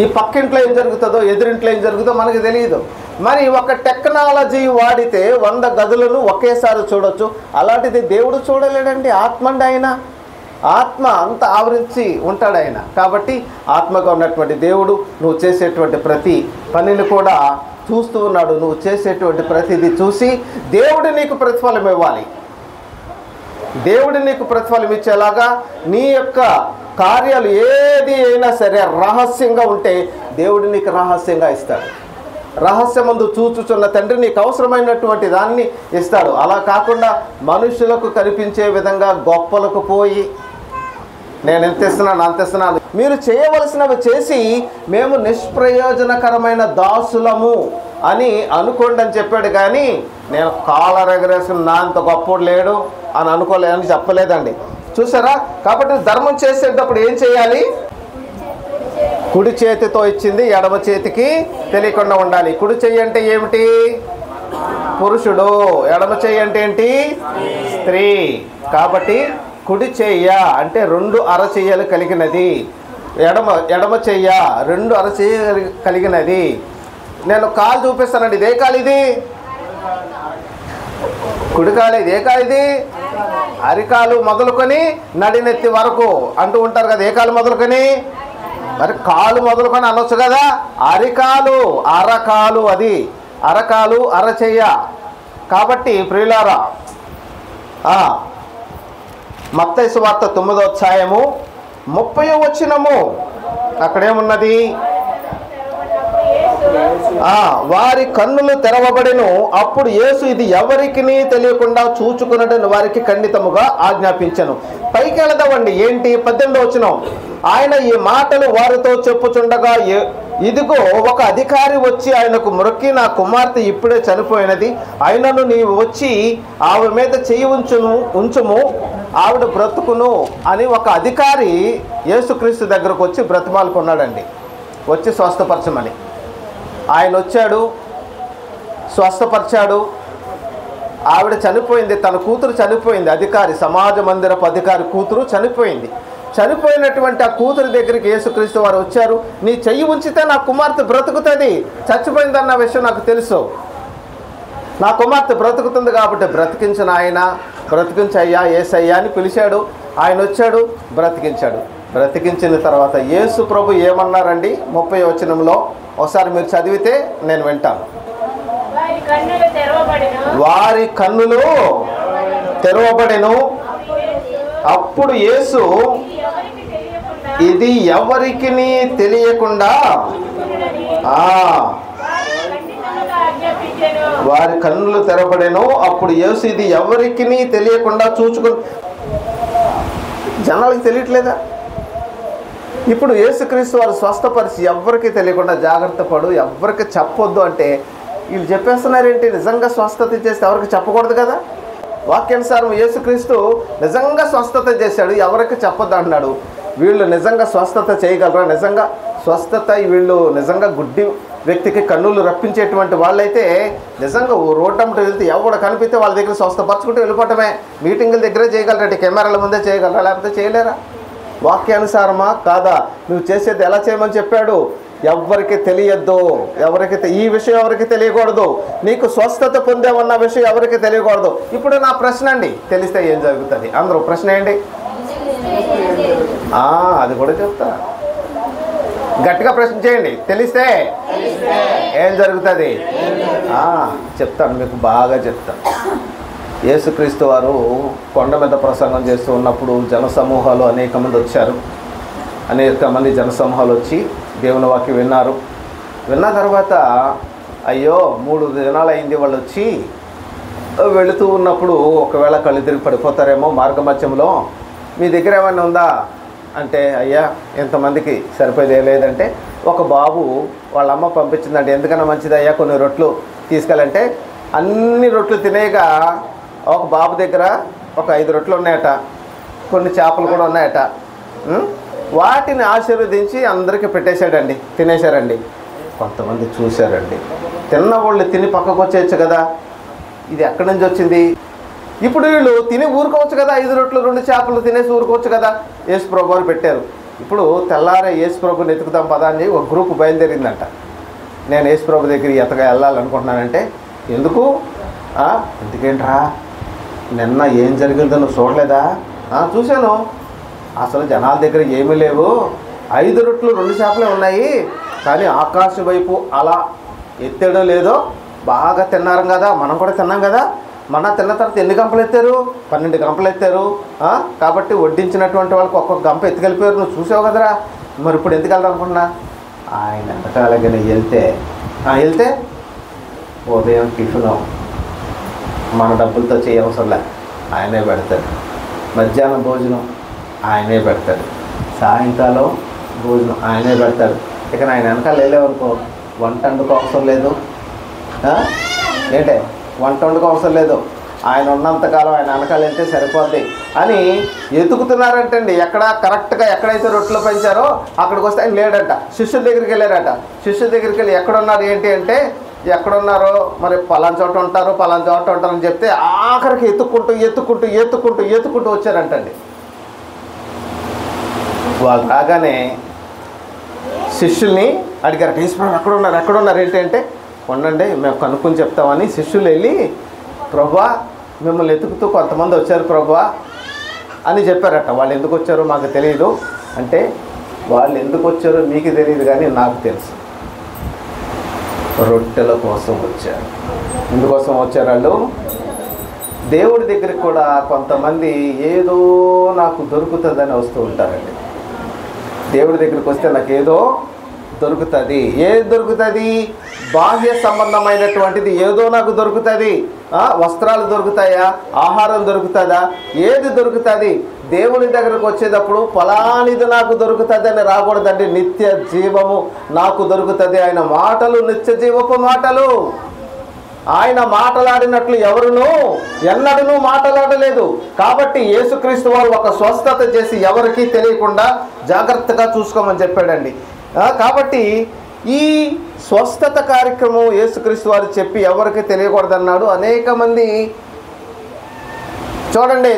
ఈ పక్కింట్లో ఏం జరుగుతుందో ఎదురింట్లో ఏం జరుగుతుందో మనకు తెలియదు. మరి ఒక టెక్నాలజీ వాడితే 100 గదులను ఒకేసారి చూడొచ్చు. అలాంటిది దేవుడు చూడలేడండి. ఆత్మ అండి ఆయన, ఆత్మ అంత ఆవరించి ఉంటాడు ఆయన. కాబట్టి ఆత్మగా ఉన్నటువంటి దేవుడు నువ్వు చేసేటువంటి ప్రతి పనిని కూడా చూస్తూ ఉన్నాడు. నువ్వు చేసేటువంటి ప్రతిదీ చూసి దేవుడు నీకు ప్రతిఫలం ఇవ్వాలి. దేవుడు నీకు ప్రతిఫలం ఇచ్చేలాగా నీ యొక్క కార్యాలు ఏది అయినా సరే రహస్యంగా ఉంటే దేవుడు నీకు రహస్యంగా ఇస్తాడు. రహస్యమందు చూచుచున్న తండ్రి నీకు అవసరమైనటువంటి దాన్ని ఇస్తాడు. అలా కాకుండా మనుషులకు కనిపించే విధంగా గొప్పలకు పోయి నేను ఎంత ఇస్తున్నాను అంత ఇస్తున్నాను, మీరు చేయవలసినవి చేసి మేము నిష్ప్రయోజనకరమైన దాసులము అని అనుకోండి అని చెప్పాడు. కానీ నేను కాలర్ ఎగరేసిన నా అంత గొప్పడు లేడు అని అనుకోలేదని చెప్పలేదండి. చూసారా? కాబట్టి ధర్మం చేసేటప్పుడు ఏం చేయాలి? కుడి చేతితో ఇచ్చింది ఎడమ చేతికి తెలియకుండా ఉండాలి. కుడి చెయ్యి అంటే ఏమిటి? పురుషుడు. ఎడమ చెయ్యి అంటే ఏంటి? స్త్రీ. కాబట్టి కుడి చెయ్య అంటే 2 అరచెయ్యలు కలిగినది. ఎడమ చెయ్య 2 అరచెయ్యలు కలిగినది. నేను కాలు చూపిస్తానండి. ఇదే కాలు, ఇది కుడి కాలు. ఇదే కాలు, ఇది అరికాలు మొదలుకొని నడినెత్తి వరకు అంటూ ఉంటారు కదా. ఏ కాలు మొదలుకొని? మరి కాలు మొదలుకొని అనొచ్చు కదా. అరికాలు, అరకాలు, అది అరకాలు, అరచెయ్య. కాబట్టి ప్రియులారా, మత్తయి సువార్త 9వ అధ్యాయము 30వ వచనము అక్కడేమున్నది? వారి కన్నులు తెరవబడెను. అప్పుడు యేసు ఇది ఎవరికి తెలియకుండా చూచుకున్నట్టు వారికి ఖండితముగా ఆజ్ఞాపించెను. పైకి వెళదామండి. ఏంటి? 18వ వచనం. ఆయన ఈ మాటలు వారితో చెప్పుచుండగా ఇదిగో ఒక అధికారి వచ్చి ఆయనకు మొక్కి, నా కుమార్తె ఇప్పుడే చనిపోయినది, అయినను నీవు వచ్చి ఆవిడ మీద చెయ్యి ఉంచుము, ఆవిడ బ్రతుకును అని ఒక అధికారి యేసుక్రీస్తు దగ్గరకు వచ్చి బ్రతిమాలుకున్నాడండి. వచ్చి స్వస్థపరచమని. ఆయన వచ్చాడు, స్వస్థపరిచాడు. ఆవిడ చనిపోయింది, తన కూతురు చనిపోయింది. అధికారి, సమాజ మందిరపు అధికారి కూతురు చనిపోయింది. చనిపోయినటువంటి ఆ కూతురి దగ్గరికి యేసుక్రీస్తు వారు వచ్చారు. నీ చెయ్యి ఉంచితే నా కుమార్తె బ్రతుకుతుంది, చచ్చిపోయిందన్న విషయం నాకు తెలుసు, నా కుమార్తె బ్రతుకుతుంది కాబట్టి బ్రతికించిన ఆయన, బ్రతికించయ్యా యేసయ్యా అని పిలిచాడు. ఆయన వచ్చాడు, బ్రతికించాడు. బ్రతికించిన తర్వాత యేసు ప్రభు ఏమన్నారండి? 30వ వచనంలో ఒకసారి మీరు చదివితే నేను వింటాను. వారి కన్నులు తెరవబడెను. అప్పుడు యేసు ఇది ఎవరికి తెలియకుండా వారి కన్నులు తెరవబడెను. అప్పుడు యేసు ఇది ఎవరికి తెలియకుండా చూచుకుని. జనాలకు తెలియట్లేదా? ఇప్పుడు యేసుక్రీస్తు వారు స్వస్థపరిచి ఎవరికి తెలియకుండా జాగ్రత్త పడు, ఎవరికి చెప్పొద్దు అంటే వీళ్ళు చెప్పేస్తున్నారేంటి? నిజంగా స్వస్థత చేస్తే ఎవరికి చెప్పకూడదు కదా. వాక్యానుసారం యేసుక్రీస్తు నిజంగా స్వస్థత చేశాడు, ఎవరికి చెప్పొద్దు అన్నాడు. వీళ్ళు నిజంగా స్వస్థత చేయగలరా? నిజంగా స్వస్థత, వీళ్ళు నిజంగా గుడ్డి వ్యక్తికి కన్నులు రప్పించేటువంటి వాళ్ళైతే నిజంగా రోడ్డమ్మట వెళ్తే ఎవడు కనిపిస్తే వాళ్ళ దగ్గర స్వస్థపరచుకుంటూ వెళ్ళిపోవటమే. మీటింగుల దగ్గరే చేయగలరంటే, కెమెరాల ముందే చేయగలరా? లేకపోతే చేయలేరా? వాక్యానుసారమా కాదా? నువ్వు చేసేది ఎలా చేయమని చెప్పాడు? ఎవరికి తెలియద్దు, ఈ విషయం ఎవరికి తెలియకూడదు. నీకు స్వస్థత పొందేవన్న విషయం ఎవరికి తెలియకూడదు. ఇప్పుడు నా ప్రశ్న అండి, తెలిస్తే ఏం జరుగుతుంది? అందరూ ప్రశ్న ఏంటి? అది కూడా చెప్తా. గట్టిగా ప్రశ్న చేయండి. తెలిస్తే ఏం జరుగుతుంది? చెప్తాను, మీకు బాగా చెప్తాను. యేసుక్రీస్తు వారు కొండ మీద ప్రసంగం చేస్తూ ఉన్నప్పుడు జనసమూహాలు అనేక మంది వచ్చారు. అనేక మంది జనసమూహాలు వచ్చి దేవుని వాక్యం విన్నారు. విన్న తర్వాత అయ్యో 3 దినాలు అయింది వాళ్ళు వచ్చి, వెళుతూ ఉన్నప్పుడు ఒకవేళ కళ్ళు తిరిగి పడిపోతారేమో మార్గమధ్యంలో, మీ దగ్గర ఏమైనా ఉందా అంటే, అయ్యా ఎంతమందికి సరిపోయేది లేదంటే, ఒక బాబు వాళ్ళ అమ్మ పంపించిందంటే, ఎందుకన్నా మంచిది అయ్యా కొన్ని రొట్లు తీసుకెళ్ళంటే, అన్ని రొట్లు తినేగా ఒక బాబు దగ్గర ఒక 5 రొట్లు ఉన్నాయట, కొన్ని చేపలు కూడా ఉన్నాయట. వాటిని ఆశీర్వదించి అందరికీ పెట్టేశాడండి, తినేశారండి. కొంతమంది చూశారండి, తిన్నవాళ్ళు తిని పక్కకు వచ్చేయచ్చు కదా, ఇది ఎక్కడి నుంచి వచ్చింది? ఇప్పుడు వీళ్ళు తిని ఊరుకోవచ్చు కదా, 5 రొట్లు 2 చేపలు తినేసి ఊరుకోవచ్చు కదా. యేసు ప్రభు వారు పెట్టారు. ఇప్పుడు తెల్లారే యేసు ప్రభుని ఎతుకుతాం పదాన్ని ఒక గ్రూప్ బయలుదేరిందంట. నేను యేసు ప్రభు దగ్గర ఎతగా వెళ్ళాలనుకుంటున్నానంటే, ఎందుకు? ఎందుకేంట్రా, నిన్న ఏం జరిగిందో నువ్వు చూడలేదా? చూశాను, అసలు జనాల దగ్గర ఏమీ లేవు, 5 రొట్లు 2 చేపలే ఉన్నాయి, కానీ ఆకాశం వైపు అలా ఎత్తాడో లేదో బాగా తిన్నారు కదా, మనం కూడా తిన్నాం కదా. మన తిన్న తర్వాత ఎన్ని గంపలు ఎత్తారు? 12 గంపలు ఎత్తారు. కాబట్టి వడ్డించినటువంటి వాళ్ళకి ఒక్కొక్క గంప ఎత్తుకెళ్ళిపోయారు, నువ్వు చూసావు కదరా. మరి ఇప్పుడు ఎందుకు వెళ్దామనుకున్నా? ఆయన వెనకాలగానే వెళ్తే ఉదయం టిఫిన్ మన డబ్బులతో చేయవసరంలే, ఆయనే పెడతాడు. మధ్యాహ్నం భోజనం ఆయనే పెడతాడు, సాయంకాలం భోజనం ఆయనే పెడతాడు. ఇక ఆయన వెనకాల వెళ్ళేవనుకో వంట వండుకో అవసరం లేదు. ఏంటే వంట వండుకో అవసరం లేదు, ఆయన ఉన్నంతకాలం ఆయన వెనకాల వెళ్తే సరిపోద్ది అని ఎతుకుతున్నారంటండి. ఎక్కడ కరెక్ట్గా ఎక్కడైతే రొట్టెలు పెంచారో అక్కడికి వస్తే ఆయన లేడట. శిష్యుల దగ్గరికి వెళ్ళారట. శిష్యుల దగ్గరికి వెళ్ళి ఎక్కడున్నారు ఏంటి అంటే, ఎక్కడున్నారో మరి పలానా చోట ఉంటారు అని చెప్తే ఆఖరికి ఎత్తుకుంటూ వచ్చారంటండి. వాళ్ళు రాగానే శిష్యుల్ని అడిగారు, ఈశ్వరం ఎక్కడున్నారు ఏంటి అంటే, ఉండండి మేము కనుక్కొని చెప్తామని శిష్యులు వెళ్ళి, ప్రభువా మిమ్మల్ని ఎతుకుతూ కొంతమంది వచ్చారు ప్రభువా అని చెప్పారట. వాళ్ళు ఎందుకు వచ్చారో మాకు తెలియదు అంటే, వాళ్ళు ఎందుకు వచ్చారో మీకు తెలియదు కానీ నాకు తెలుసు, రొట్టెల కోసం వచ్చారు. ఎందుకోసం వచ్చారు వాళ్ళు? దేవుడి దగ్గరికి కూడా కొంతమంది ఏదో నాకు దొరుకుతుందని వస్తూ ఉంటారండి. దేవుడి దగ్గరికి వస్తే నాకు ఏదో దొరుకుతుంది. ఏది దొరుకుతుంది? బాహ్య సంబంధమైనటువంటిది ఏదో నాకు దొరుకుతుంది. వస్త్రాలు దొరుకుతాయా? ఆహారం దొరుకుతుందా? ఏది దొరుకుతుంది? దేవుని దగ్గరకు వచ్చేటప్పుడు ఫలానిది నాకు దొరుకుతుంది అని రాకూడదండి. నిత్య జీవము నాకు దొరుకుతుంది. ఆయన మాటలు నిత్య జీవపు మాటలు. ఆయన మాట్లాడినట్లు ఎవరునూ ఎన్నడూ మాట్లాడలేదు. కాబట్టి యేసుక్రీస్తు వారు ఒక స్వస్థత చేసి ఎవరికీ తెలియకుండా జాగ్రత్తగా చూసుకోమని చెప్పాడండి. కాబట్టి ఈ స్వస్థత కార్యక్రమం యేసుక్రీస్తు వారు చెప్పి ఎవరికి తెలియకూడదన్నాడు. అనేక మంది చూడండి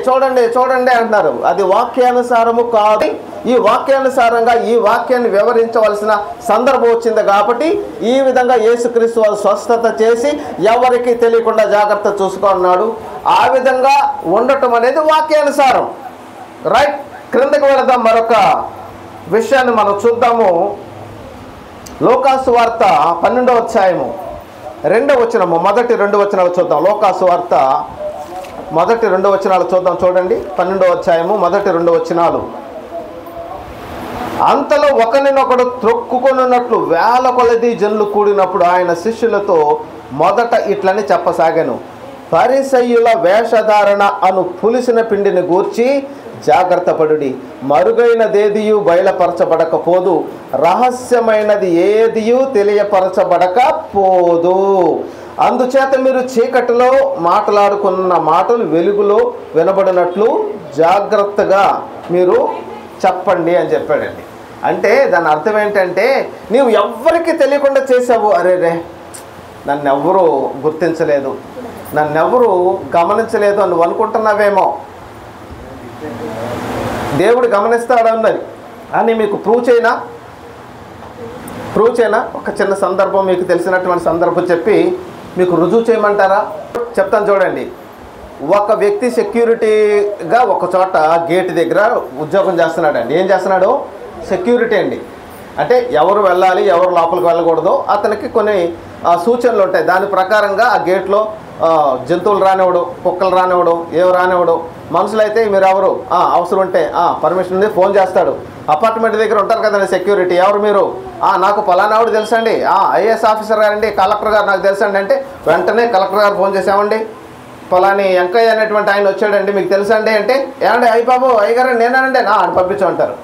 అంటున్నారు. అది వాక్యానుసారము కాదు. ఈ వాక్యానుసారంగా ఈ వాక్యాన్ని వివరించవలసిన సందర్భం వచ్చింది కాబట్టి ఈ విధంగా యేసుక్రీస్తు వారు స్వస్థత చేసి ఎవరికి తెలియకుండా జాగ్రత్త చూసుకున్నాడు. ఆ విధంగా ఉండటం అనేది వాక్యానుసారం. రైట్, క్రిందకు వెళదాం. మరొక విషయాన్ని మనం చూద్దాము. లోకాసు వార్త 12వ అధ్యాయము 2వ వచనము, మొదటి 2 వచనాలు చూద్దాం. లోకాసు వార్త మొదటి 2 వచనాలు చూద్దాం. చూడండి, 12వ అధ్యాయము మొదటి 2 వచనాలు. అంతలో ఒకరినొకడు త్రొక్కుకొనున్నట్లు వేల కొలది జనులు కూడినప్పుడు ఆయన శిష్యులతో మొదట ఇట్లని చెప్పసాగాను, పరిసయ్యుల వేషధారణ అను పులిసిన పిండిని గూర్చి జాగ్రత్త పడుడి. మరుగైనదేదియు బయలుపరచబడకపోదు, రహస్యమైనది ఏదియు తెలియపరచబడకపోదు. అందుచేత మీరు చీకటిలో మాట్లాడుకున్న మాటలు వెలుగులో వినబడినట్లు జాగ్రత్తగా మీరు చెప్పండి అని చెప్పాడండి. అంటే దాని అర్థం ఏంటంటే, నీవు ఎవ్వరికి తెలియకుండా చేసావు, అరే నన్నెవ్వరూ గుర్తించలేదు, నన్నెవ్వరూ గమనించలేదు అని నువ్వు అనుకుంటున్నావేమో. దేవుడు గమనిస్తాడన్నది అని మీకు ప్రూవ్ చేయనా? ఒక చిన్న సందర్భం, మీకు తెలిసినటువంటి సందర్భం చెప్పి మీకు రుజువు చేయమంటారా? చెప్తాను చూడండి. ఒక వ్యక్తి సెక్యూరిటీగా ఒక చోట గేట్ దగ్గర ఉద్యోగం చేస్తున్నాడండి. ఏం చేస్తున్నాడు? సెక్యూరిటీ అండి. అంటే ఎవరు వెళ్ళాలి, ఎవరు లోపలికి వెళ్ళకూడదు, అతనికి కొన్ని సూచనలు ఉంటాయి. దాని ప్రకారంగా ఆ గేట్లో జంతువులు రానివ్వడు, కుక్కలు రానివ్వడు, ఏవి రానివ్వడు. మనుషులైతే మీరు ఎవరు, అవసరం ఉంటే పర్మిషన్ ఉంది, ఫోన్ చేస్తాడు. అపార్ట్మెంట్ దగ్గర ఉంటారు కదండి సెక్యూరిటీ, ఎవరు మీరు? నాకు పలానావుడు తెలుసండి, ఐఏఎస్ ఆఫీసర్ గారండి, కలెక్టర్ గారు నాకు తెలుసండి అంటే వెంటనే కలెక్టర్ గారు ఫోన్ చేసామండి, పలాని వెంకయ్య అనేటువంటి ఆయన వచ్చాడండి, మీకు తెలుసండి అంటే, ఏమండి అయ్య బాబు అయ్యగారు నేనేనండి అని పంపించమంటారు.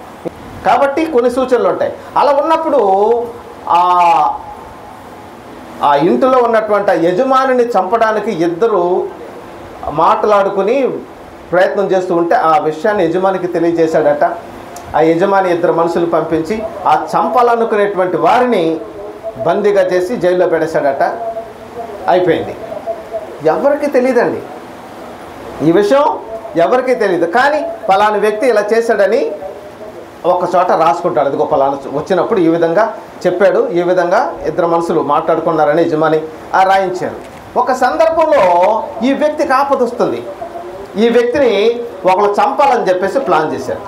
కాబట్టి కొన్ని సూచనలు ఉంటాయి. అలా ఉన్నప్పుడు ఆ ఇంటిలో ఉన్నటువంటి యజమానిని చంపడానికి ఇద్దరు మాట్లాడుకుని ప్రయత్నం చేస్తూ ఉంటే ఆ విషయాన్ని యజమానికి తెలియజేశాడట. ఆ యజమాని ఇద్దరు మనుషులు పంపించి ఆ చంపాలనుకునేటువంటి వారిని బందీగా చేసి జైల్లో పెట్టేశాడట. అయిపోయింది. ఎవరికి తెలియదండి ఈ విషయం, ఎవరికి తెలియదు. కానీ పలానా వ్యక్తి ఇలా చేశాడని ఒక చోట రాసుకుంటాడు. అదిగో పలానా వచ్చినప్పుడు ఈ విధంగా చెప్పాడు, ఈ విధంగా ఇద్దరు మనుషులు మాట్లాడుకున్నారని యజమాని రాయించారు. ఒక సందర్భంలో ఈ వ్యక్తికి ఆపద వస్తుంది. ఈ వ్యక్తిని ఒకళ్ళు చంపాలని చెప్పేసి ప్లాన్ చేశారు.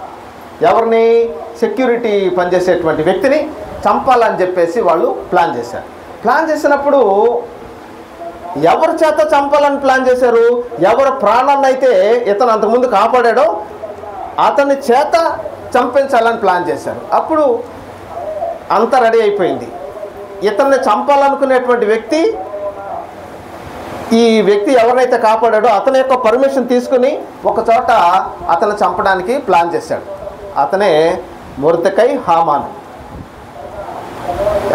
ఎవరిని? సెక్యూరిటీ పనిచేసేటువంటి వ్యక్తిని చంపాలని చెప్పేసి వాళ్ళు ప్లాన్ చేశారు. ప్లాన్ చేసినప్పుడు ఎవరి చేత చంపాలని ప్లాన్ చేశారు? ఎవరి ప్రాణాన్ని అయితే ఇతను అంతకుముందు కాపాడాడో అతని చేత చంపించాలని ప్లాన్ చేశారు. అప్పుడు అంతా రెడీ అయిపోయింది. ఇతన్ని చంపాలనుకునేటువంటి వ్యక్తి, ఈ వ్యక్తి ఎవరినైతే కాపాడాడో అతని యొక్క పర్మిషన్ తీసుకుని ఒక చోట అతను చంపడానికి ప్లాన్ చేశాడు. అతనే మొర్దెకై హామాను.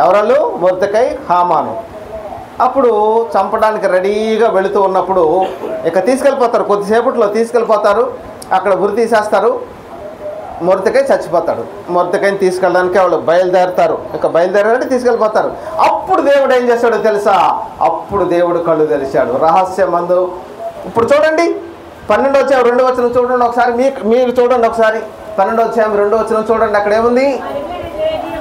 ఎవరళ్ళు? మొర్దెకై హామాను. అప్పుడు చంపడానికి రెడీగా వెళుతూ ఉన్నప్పుడు ఇక తీసుకెళ్ళిపోతారు, కొద్దిసేపట్లో తీసుకెళ్ళిపోతారు. అక్కడ ఉరి తీసేస్తారు, మొర్దెకై చచ్చిపోతాడు. మొర్దెకైని తీసుకెళ్ళడానికి వాళ్ళు బయలుదేరుతారు. ఇక బయలుదేరాలంటే తీసుకెళ్ళిపోతారు. అప్పుడు దేవుడు ఏం చేశాడో తెలుసా? అప్పుడు దేవుడు కళ్ళు తెరిచాడు రహస్యమందు. ఇప్పుడు చూడండి 12వ అధ్యాయం 2వ వచనం చూడండి ఒకసారి, మీరు చూడండి ఒకసారి 12వ అధ్యాయం 2వ వచనం చూడండి. అక్కడ ఏముంది?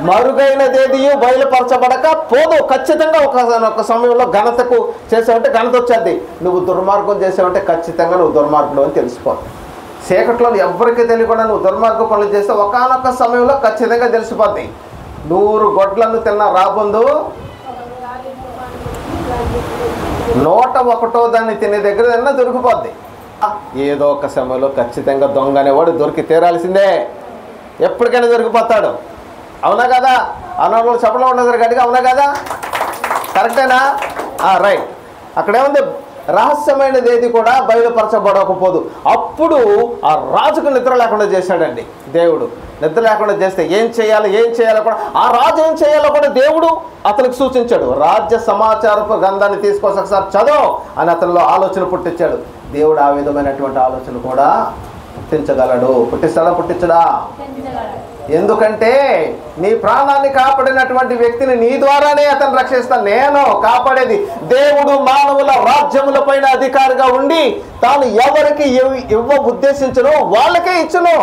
మరుగైనదేది బయలుపరచబడక పోదు. ఖచ్చితంగా ఒక సమయంలో ఘనతకు చేసావంటే ఘనత వచ్చేది. నువ్వు దుర్మార్గం చేసావంటే ఖచ్చితంగా నువ్వు దుర్మార్గుడు అని తెలిసిపోదు. చీకట్లో ఎవరికి తెలియకుండా నువ్వు దుర్మార్గ పనులు చేస్తే ఒకానొక సమయంలో ఖచ్చితంగా తెలిసిపోద్ది. 100 గొడ్లను తిన్న రాబందు 101వ దాన్ని తినే దగ్గర తిన్నా దొరికిపోద్ది. ఏదో ఒక సమయంలో ఖచ్చితంగా దొంగ అనేవాడు దొరికి తీరాల్సిందే. ఎప్పటికైనా దొరికిపోతాడు. అవునా కదా? అన్నోళ్ళు చెప్పలో ఉండదు గట్టిగా, అవునా కదా? కరెక్టేనా? రైట్. అక్కడేముంది? రహస్యమైనది ఏది కూడా బయలుపరచబడకపోదు. అప్పుడు ఆ రాజుకు నిద్ర లేకుండా చేశాడండి దేవుడు. నిద్ర లేకుండా చేస్తే ఏం చేయాలో కూడా, ఆ రాజు ఏం చేయాలో కూడా దేవుడు అతనికి సూచించాడు. రాజ్య సమాచారపు గ్రంథాన్ని తీసుకొచ్చి ఒకసారి చదువు అని అతనిలో ఆలోచన పుట్టించాడు. దేవుడు ఆ విధమైనటువంటి ఆలోచన కూడా పుట్టించగలడు. పుట్టించడా? ఎందుకంటే నీ ప్రాణాన్ని కాపాడినటువంటి వ్యక్తిని నీ ద్వారానే అతను రక్షిస్తాను. నేను కాపాడేది దేవుడు మానవుల రాజ్యముల పైన అధికారిగా ఉండి తాను ఎవరికి ఉద్దేశించను వాళ్ళకే ఇచ్చును.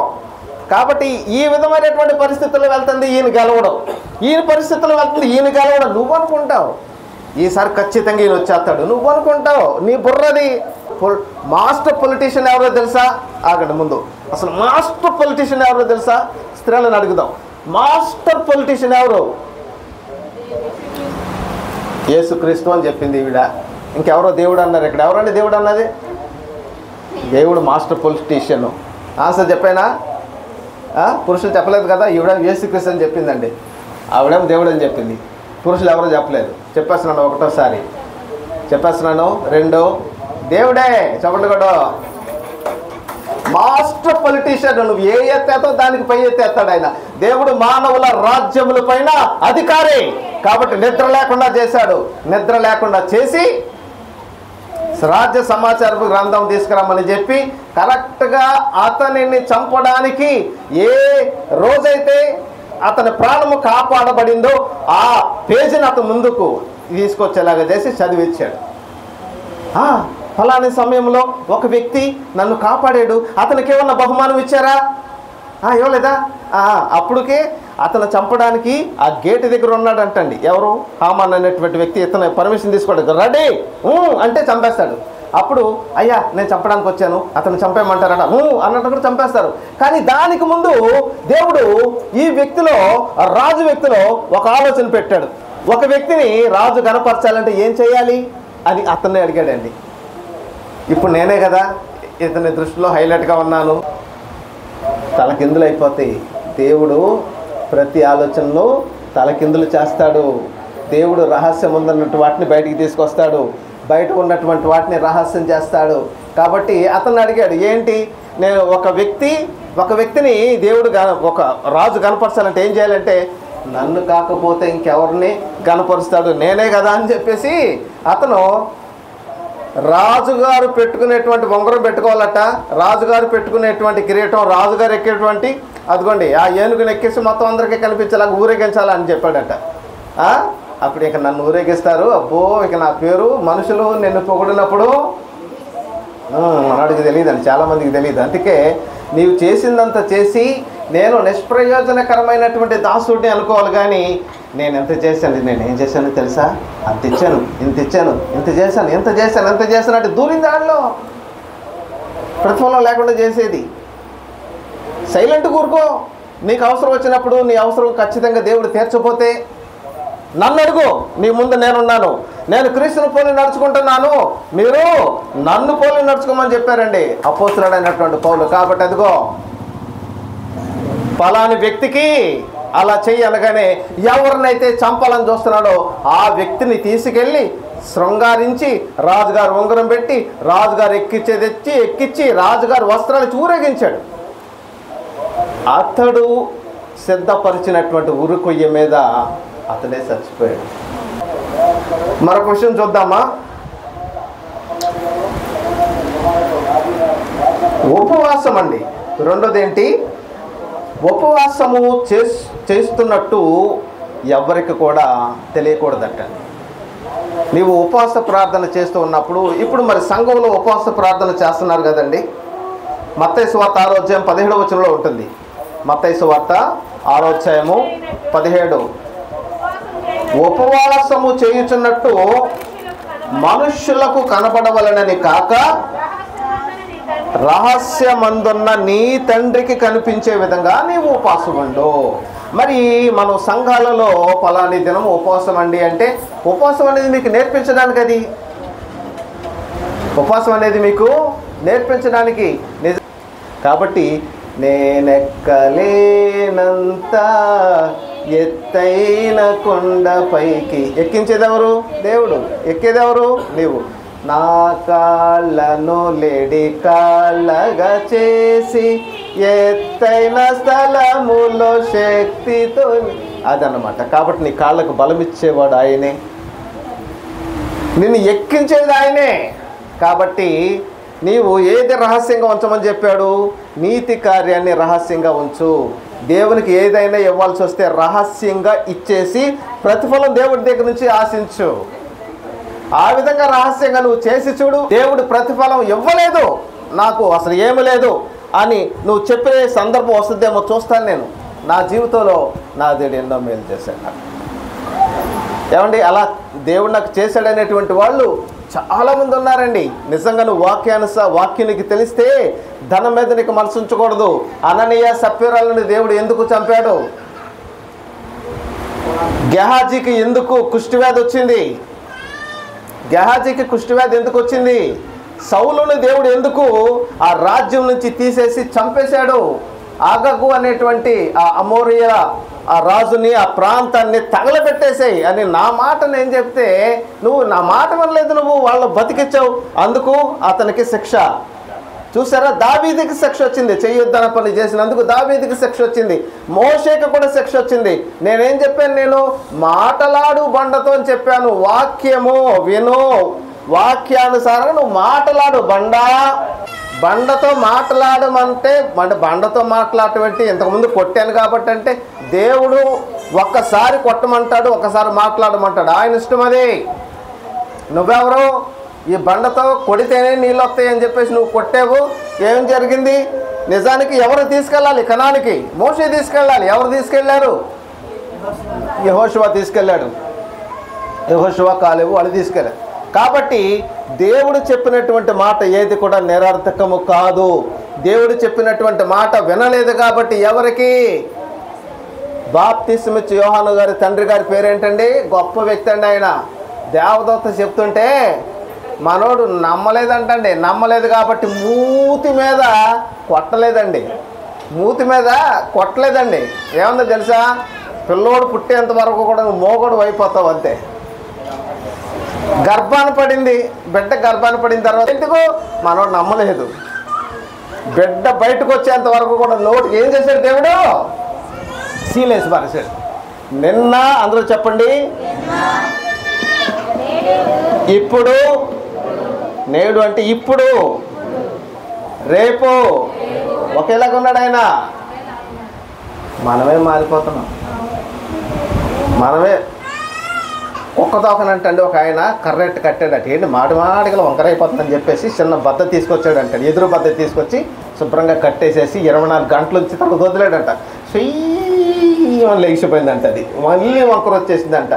కాబట్టి ఈ విధమైనటువంటి పరిస్థితుల్లో వెళ్తుంది ఈయన గెలవడం, ఈయన పరిస్థితుల్లో వెళ్తుంది ఈయన గెలవడం. నువ్వు అనుకుంటావు ఈసారి ఖచ్చితంగా ఈయన వచ్చేస్తాడు, నువ్వు అనుకుంటావు. నీ బుర్రది. మాస్టర్ పొలిటీషియన్ ఎవరో తెలుసా? ఆగండి ముందు. అసలు మాస్టర్ పొలిటీషియన్ ఎవరో తెలుసా? స్త్రీలను అడుగుదాం. మాస్టర్ పొలిటీషియన్ ఎవరు? యేసుక్రీస్తు అని చెప్పింది ఈవిడ. ఇంకెవరో దేవుడు అన్నారు. ఇక్కడ ఎవరండి దేవుడు అన్నది? దేవుడు మాస్టర్ పొలిటీషియన్. ఆన్సర్ చెప్పానా? పురుషులు చెప్పలేదు కదా. ఈవిడ యేసుక్రీస్తు అని చెప్పిందండి. ఆవిడేమో దేవుడు అని చెప్పింది. పురుషులు ఎవరో చెప్పలేదు. చెప్పేస్తున్నాను ఒకటోసారి, చెప్పేస్తున్నాను. 2 దేవుడే. చెప్పండి కూడా. Master politician. నువ్వు ఏ ఎత్తేతో దానికి పై ఎత్తేస్తాడు ఆయన. దేవుడు మానవుల రాజ్యముల పైన అధికారి కాబట్టి నిద్ర లేకుండా చేశాడు. నిద్ర లేకుండా చేసి రాజ్య సమాచారపు గ్రంథం తీసుకురమ్మని చెప్పి కరెక్ట్గా అతనిని చంపడానికి ఏ రోజైతే అతని ప్రాణము కాపాడబడిందో ఆ పేజీని అతను ముందుకు తీసుకొచ్చేలాగా చేసి చదివించాడు. ఫలాని సమయంలో ఒక వ్యక్తి నన్ను కాపాడాడు, అతనికి ఏమన్నా బహుమానం ఇచ్చారా? ఇవ్వలేదా? అప్పటికే అతను చంపడానికి ఆ గేటు దగ్గర ఉన్నాడంటండి. ఎవరు? హామాన్ అనేటువంటి వ్యక్తి. ఇతను పర్మిషన్ తీసుకోవడానికి రెడీ అంటే చంపేస్తాడు. అప్పుడు అయ్యా నేను చంపడానికి వచ్చాను, అతను చంపేయమంటారట అన్నట్టు కూడా చంపేస్తారు. కానీ దానికి ముందు దేవుడు ఈ వ్యక్తిలో, రాజు వ్యక్తిలో ఒక ఆలోచన పెట్టాడు. ఒక వ్యక్తిని రాజు కనపరచాలంటే ఏం చేయాలి అని అతన్ని అడిగాడండి. ఇప్పుడు నేనే కదా ఇతని దృష్టిలో హైలైట్గా ఉన్నాను. తలకిందులు అయిపోతాయి. దేవుడు ప్రతి ఆలోచనను తలకిందులు చేస్తాడు. దేవుడు రహస్యం ఉందన్నట్టు వాటిని బయటికి తీసుకొస్తాడు, బయట ఉన్నటువంటి వాటిని రహస్యం చేస్తాడు. కాబట్టి అతన్ని అడిగాడు, ఏంటి నేను ఒక వ్యక్తిని దేవుడు ఒక రాజు కనపరచాలంటే ఏం చేయాలంటే, నన్ను కాకపోతే ఇంకెవరిని కనపరుస్తాడు, నేనే కదా అని చెప్పేసి అతను రాజుగారు పెట్టుకునేటువంటి ఉంగరం పెట్టుకోవాలట, రాజుగారు పెట్టుకునేటువంటి కిరీటం, రాజుగారు ఎక్కేటువంటి అదిగోండి ఆ ఏనుగుని ఎక్కేసి మొత్తం అందరికీ కనిపించేలాగా ఊరేగించాలని చెప్పాడట. అప్పుడు ఇక నన్ను ఊరేగిస్తారు, అబ్బో ఇక నా పేరు మనుషులు నిన్ను పొగిడినప్పుడు మనవాడికి తెలియదండి, చాలామందికి తెలియదు. అందుకే నీవు చేసిందంతా చేసి నేను నిష్ప్రయోజనకరమైనటువంటి దాసుడిని అనుకోవాలి. కానీ నేను ఎంత చేశాను, నేను ఏం చేశానో తెలుసా? అంత ఇచ్చాను, ఇంత ఇచ్చాను, ఇంత చేశాను, ఎంత చేశాను అంటే దూరింది దానిలో. ప్రతిఫలం లేకుండా చేసేది. సైలెంట్ కూరుకో. నీకు అవసరం వచ్చినప్పుడు నీ అవసరం ఖచ్చితంగా దేవుడు తీర్చపోతే నన్ను అడుగు, నీ ముందు నేనున్నాను. నేను క్రీస్తుని పోలి నడుచుకుంటున్నాను, మీరు నన్ను పోలి నడుచుకోమని చెప్పారండి అపోస్తలుడైనటువంటి పౌలు. కాబట్టి అదిగో ఫలాని వ్యక్తికి అలా చెయ్యి అనగానే ఎవరినైతే చంపాలని చూస్తున్నాడో ఆ వ్యక్తిని తీసుకెళ్ళి శృంగారించి రాజుగారు ఉంగరం పెట్టి రాజుగారు ఎక్కించి రాజుగారు వస్త్రాలు ఊరేగించాడు. అతడు సిద్ధపరిచినటువంటి ఉరుకొయ్య మీద అతడే చచ్చిపోయాడు. మరొక విషయం చూద్దామా? ఉపవాసం అండి. రెండోది ఏంటి? ఉపవాసము చేస్తున్నట్టు ఎవరికి కూడా తెలియకూడదట. నీవు ఉపవాస ప్రార్థన చేస్తూ ఉన్నప్పుడు, ఇప్పుడు మరి సంఘంలో ఉపవాస ప్రార్థన చేస్తున్నారు కదండి. మత్తయి సువార్త 6వ అధ్యాయం 17వ వచనంలో ఉంటుంది. మత్తయి సువార్త 6వ అధ్యాయము 17. ఉపవాసము చేయుచున్నట్టు మనుష్యులకు కనపడవలనని కాక రహస్యమందున్న నీ తండ్రికి కనిపించే విధంగా నీవు ఉపవాసం ఉండు. మరి మనం సంఘాలలో పలాని దినం ఉపవాసం అండి అంటే, ఉపవాసం అనేది మీకు నేర్పించడానికి, అది ఉపవాసం అనేది మీకు నేర్పించడానికి. కాబట్టి నేనెక్కలేనంత ఎత్తైన కొండపైకి ఎక్కించేదెవరు? దేవుడు. ఎక్కేదెవరు? నీవు. నా కాళ్ళను లేడి కాళ్ళగా చేసి ఎత్తైన స్థలములో శక్తితో, అదన్నమాట. కాబట్టి నీ కాళ్ళకు బలం ఇచ్చేవాడు ఆయనే, నిన్ను ఎక్కించేది ఆయనే. కాబట్టి నీవు ఏది రహస్యంగా ఉంచమని చెప్పాడు? నీతి కార్యాన్ని రహస్యంగా ఉంచు. దేవునికి ఏదైనా ఇవ్వాల్సి వస్తే రహస్యంగా ఇచ్చేసి ప్రతిఫలం దేవుడి దగ్గర నుంచి ఆశించు. ఆ విధంగా రహస్యంగా నువ్వు చేసి చూడు. దేవుడు ప్రతిఫలం ఇవ్వలేదు, నాకు అసలు ఏమి లేదు అని నువ్వు చెప్పే సందర్భం వస్తుందేమో చూస్తాను. నేను నా జీవితంలో నా దేవుడు ఎన్నో మేలు చేశాడు నాకు. ఏమండి, అలా దేవుడు నాకు చేశాడనేటువంటి వాళ్ళు చాలామంది ఉన్నారండి. నిజంగా నువ్వు వాక్యానికి తెలిస్తే ధనం మీద నీకు మనసు ఉంచకూడదు. అననీయ సప్ఫీరాలను దేవుడు ఎందుకు చంపాడు? గెహాజీకి ఎందుకు కుష్ఠవ్యాధి వచ్చింది? గెహాజీకి కుష్ఠవ్యాధి ఎందుకు వచ్చింది? సౌలుని దేవుడు ఎందుకు ఆ రాజ్యం నుంచి తీసేసి చంపేశాడు? ఆగగు అనేటువంటి ఆ అమోరియా ఆ రాజుని, ఆ ప్రాంతాన్ని తగలబెట్టేసాయి అని నా మాట నేను చెప్తే నువ్వు నా మాట వినలేదు, నువ్వు వాళ్ళు బతికిచ్చావు. అందుకు అతనికి శిక్ష. చూసారా, దావీదుకి శిక్ష వచ్చింది. చెయ్యొద్దన పని చేసినందుకు దావీదుకి శిక్ష వచ్చింది. మోషేకి కూడా శిక్ష వచ్చింది. నేనేం చెప్పాను? నేను మాటలాడు బండతో అని చెప్పాను. వాక్యము విను, వాక్యానుసారం నువ్వు మాటలాడు. బండతో మాట్లాడమంటే బండతో మాట్లాడటం ఇంతకుముందు కొట్టాను కాబట్టి అంటే, దేవుడు ఒక్కసారి కొట్టమంటాడు, ఒక్కసారి మాట్లాడమంటాడు. ఆయన ఇష్టం అది. నువ్వెవరు? ఈ బండతో కొడితేనే నీళ్ళు వస్తాయి అని చెప్పేసి నువ్వు కొట్టావు. ఏం జరిగింది? నిజానికి ఎవరు తీసుకెళ్ళాలి? కనానికి మోషే తీసుకెళ్ళాలి. ఎవరు తీసుకెళ్ళారు? యెహోషువ తీసుకెళ్ళాడు. యెహోషువ, కాలేబు వాళ్ళు తీసుకెళ్ళారు. కాబట్టి దేవుడు చెప్పినటువంటి మాట ఏది కూడా నిరర్థకము కాదు. దేవుడు చెప్పినటువంటి మాట వినలేదు కాబట్టి ఎవరికి? బాప్తిస్మిచ్చి యోహాను గారి తండ్రి గారి పేరేంటండి? గొప్ప వ్యక్తి అండి ఆయన. దేవదూత చెప్తుంటే మనోడు నమ్మలేదంటండి. నమ్మలేదు కాబట్టి మూతి మీద కొట్టలేదండి. ఏమన్నా తెలుసా? పిల్లోడు పుట్టేంత వరకు కూడా మోగోడు అయిపోతావు అంతే. గర్భాన్ని పడింది బిడ్డ. గర్భాన్ని పడిన తర్వాత ఎందుకు మనోడు నమ్మలేదు. బిడ్డ బయటకు వచ్చేంత వరకు కూడా నోటికి ఏం చేశాడు దేవుడు? సీలేసి పారేశాడు. నిన్న అందరూ చెప్పండి, ఇప్పుడు, నేడు అంటే ఇప్పుడు, రేపు ఒకేలాగా ఉన్నాడు ఆయన. మనమే మారిపోతున్నాం. మనమే ఒక్కదోకనంటండి. ఒక ఆయన కర్రెట్టు కట్టాడట. ఏంటి మాడిగల వంకరైపోతుందని చెప్పేసి చిన్న బద్ద తీసుకొచ్చాడు అంటాడు. ఎదురు బద్ద తీసుకొచ్చి శుభ్రంగా కట్టేసేసి 24 గంటల నుంచి తర్వాత వదిలేడంట. చెయ్యమని లేచిపోయిందంట. అది మళ్ళీ వంకర వచ్చేసిందంట.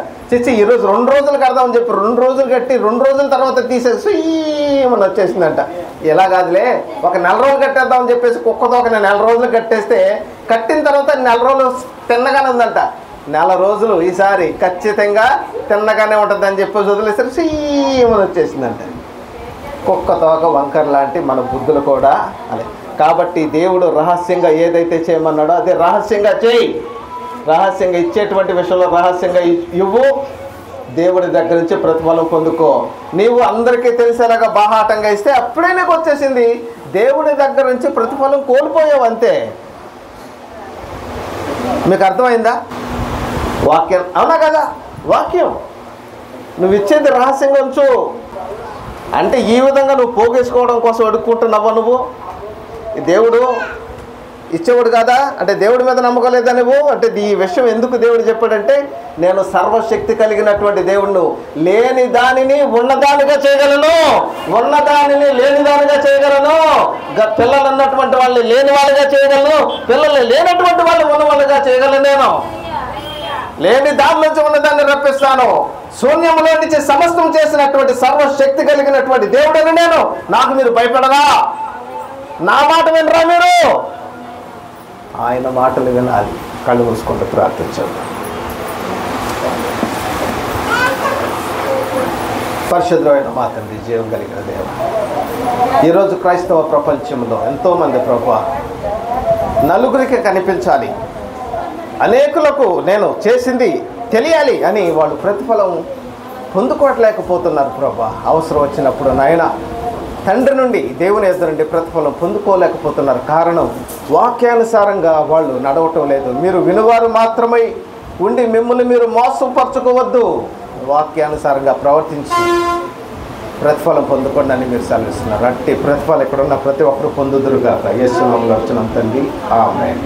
ఈరోజు 2 రోజులు కడదామని చెప్పి 2 రోజులు కట్టి 2 రోజుల తర్వాత తీసేసి చెయ్యమని వచ్చేసిందంట. ఇలా కాదులే, ఒక 4 రోజులు కట్టేద్దామని చెప్పేసి కుక్కదోకని 4 రోజులు కట్టేస్తే కట్టిన తర్వాత 4 రోజులు తిన్నగానే ఉందంట. 4 రోజులు ఈసారి ఖచ్చితంగా తిన్నగానే ఉంటుందని చెప్పేసి వదిలేసరికి సీమని వచ్చేసిందంట. కుక్క తోక వంకర లాంటి మన బుద్ధులు కూడా అదే. కాబట్టి దేవుడు రహస్యంగా ఏదైతే చేయమన్నాడో అదే రహస్యంగా చేయి. రహస్యంగా ఇచ్చేటువంటి విషయంలో రహస్యంగా ఇవ్వు. దేవుడి దగ్గర నుంచి ప్రతిఫలం పొందుకో. నీవు అందరికీ తెలిసేలాగా బాహాటంగా ఇస్తే అప్పుడే నీకు వచ్చేసింది. దేవుడి దగ్గర నుంచి ప్రతిఫలం కోల్పోయావు అంతే. మీకు అర్థమైందా? వాక్యం అవునా కదా? వాక్యం నువ్వు ఇచ్చేది రహస్యంగా ఉంచు. అంటే ఈ విధంగా నువ్వు పోగేసుకోవడం కోసం అడుక్కుంటున్నావా? నువ్వు దేవుడు ఇచ్చేవాడు కదా, అంటే దేవుడి మీద నమ్మకం లేదా నువ్వు? అంటే ఈ విషయం ఎందుకు దేవుడు చెప్పాడంటే, నేను సర్వశక్తి కలిగినటువంటి దేవుడు, లేని దానిని ఉన్నదానిగా చేయగలను, ఉన్నదానిని లేనిదానిగా చేయగలను. పిల్లలు ఉన్నటువంటి వాళ్ళని లేని వాళ్ళుగా చేయగలను, పిల్లలు లేనటువంటి వాళ్ళు ఉన్న వాళ్ళుగా చేయగలను. నేను లేని దాని నుంచి ఉన్నదాన్ని రప్పిస్తాను. శూన్యంలో నుంచి సమస్తం చేసినటువంటి సర్వశక్తి కలిగినటువంటి దేవుడని నేను. నాకు మీరు భయపడరా? నా మాట వినరా మీరు? ఆయన మాటలు వినాలి. కళ్ళు మూసుకుంటూ ప్రార్థించండి. పరిశుద్ధమైన మా తండ్రి, జీవం కలిగిన దేవుడు, ఈరోజు క్రైస్తవ ప్రపంచంలో ఎంతోమంది ప్రభువా నలుగురికి కనిపించాలి, అనేకులకు నేను చేసింది తెలియాలి అని వాళ్ళు ప్రతిఫలం పొందుకోవట్లేకపోతున్నారు ప్రభువా. అవసరం వచ్చినప్పుడు నాయన తండ్రి నుండి, దేవుని ఎదురు నుండి ప్రతిఫలం పొందుకోలేకపోతున్నారు. కారణం వాక్యానుసారంగా వాళ్ళు నడవటం లేదు. మీరు వినువారు మాత్రమై ఉండి మిమ్మల్ని మీరు మోసపరచుకోవద్దు, వాక్యానుసారంగా ప్రవర్తించి ప్రతిఫలం పొందుకోండి అని మీరు సెలవిస్తున్నారు. అట్టి ప్రతిఫలం ఇక్కడున్న ప్రతి ఒక్కరు పొందుదురుగాక. యేసు నామములో వచ్చిన తండ్రి, ఆమేన్.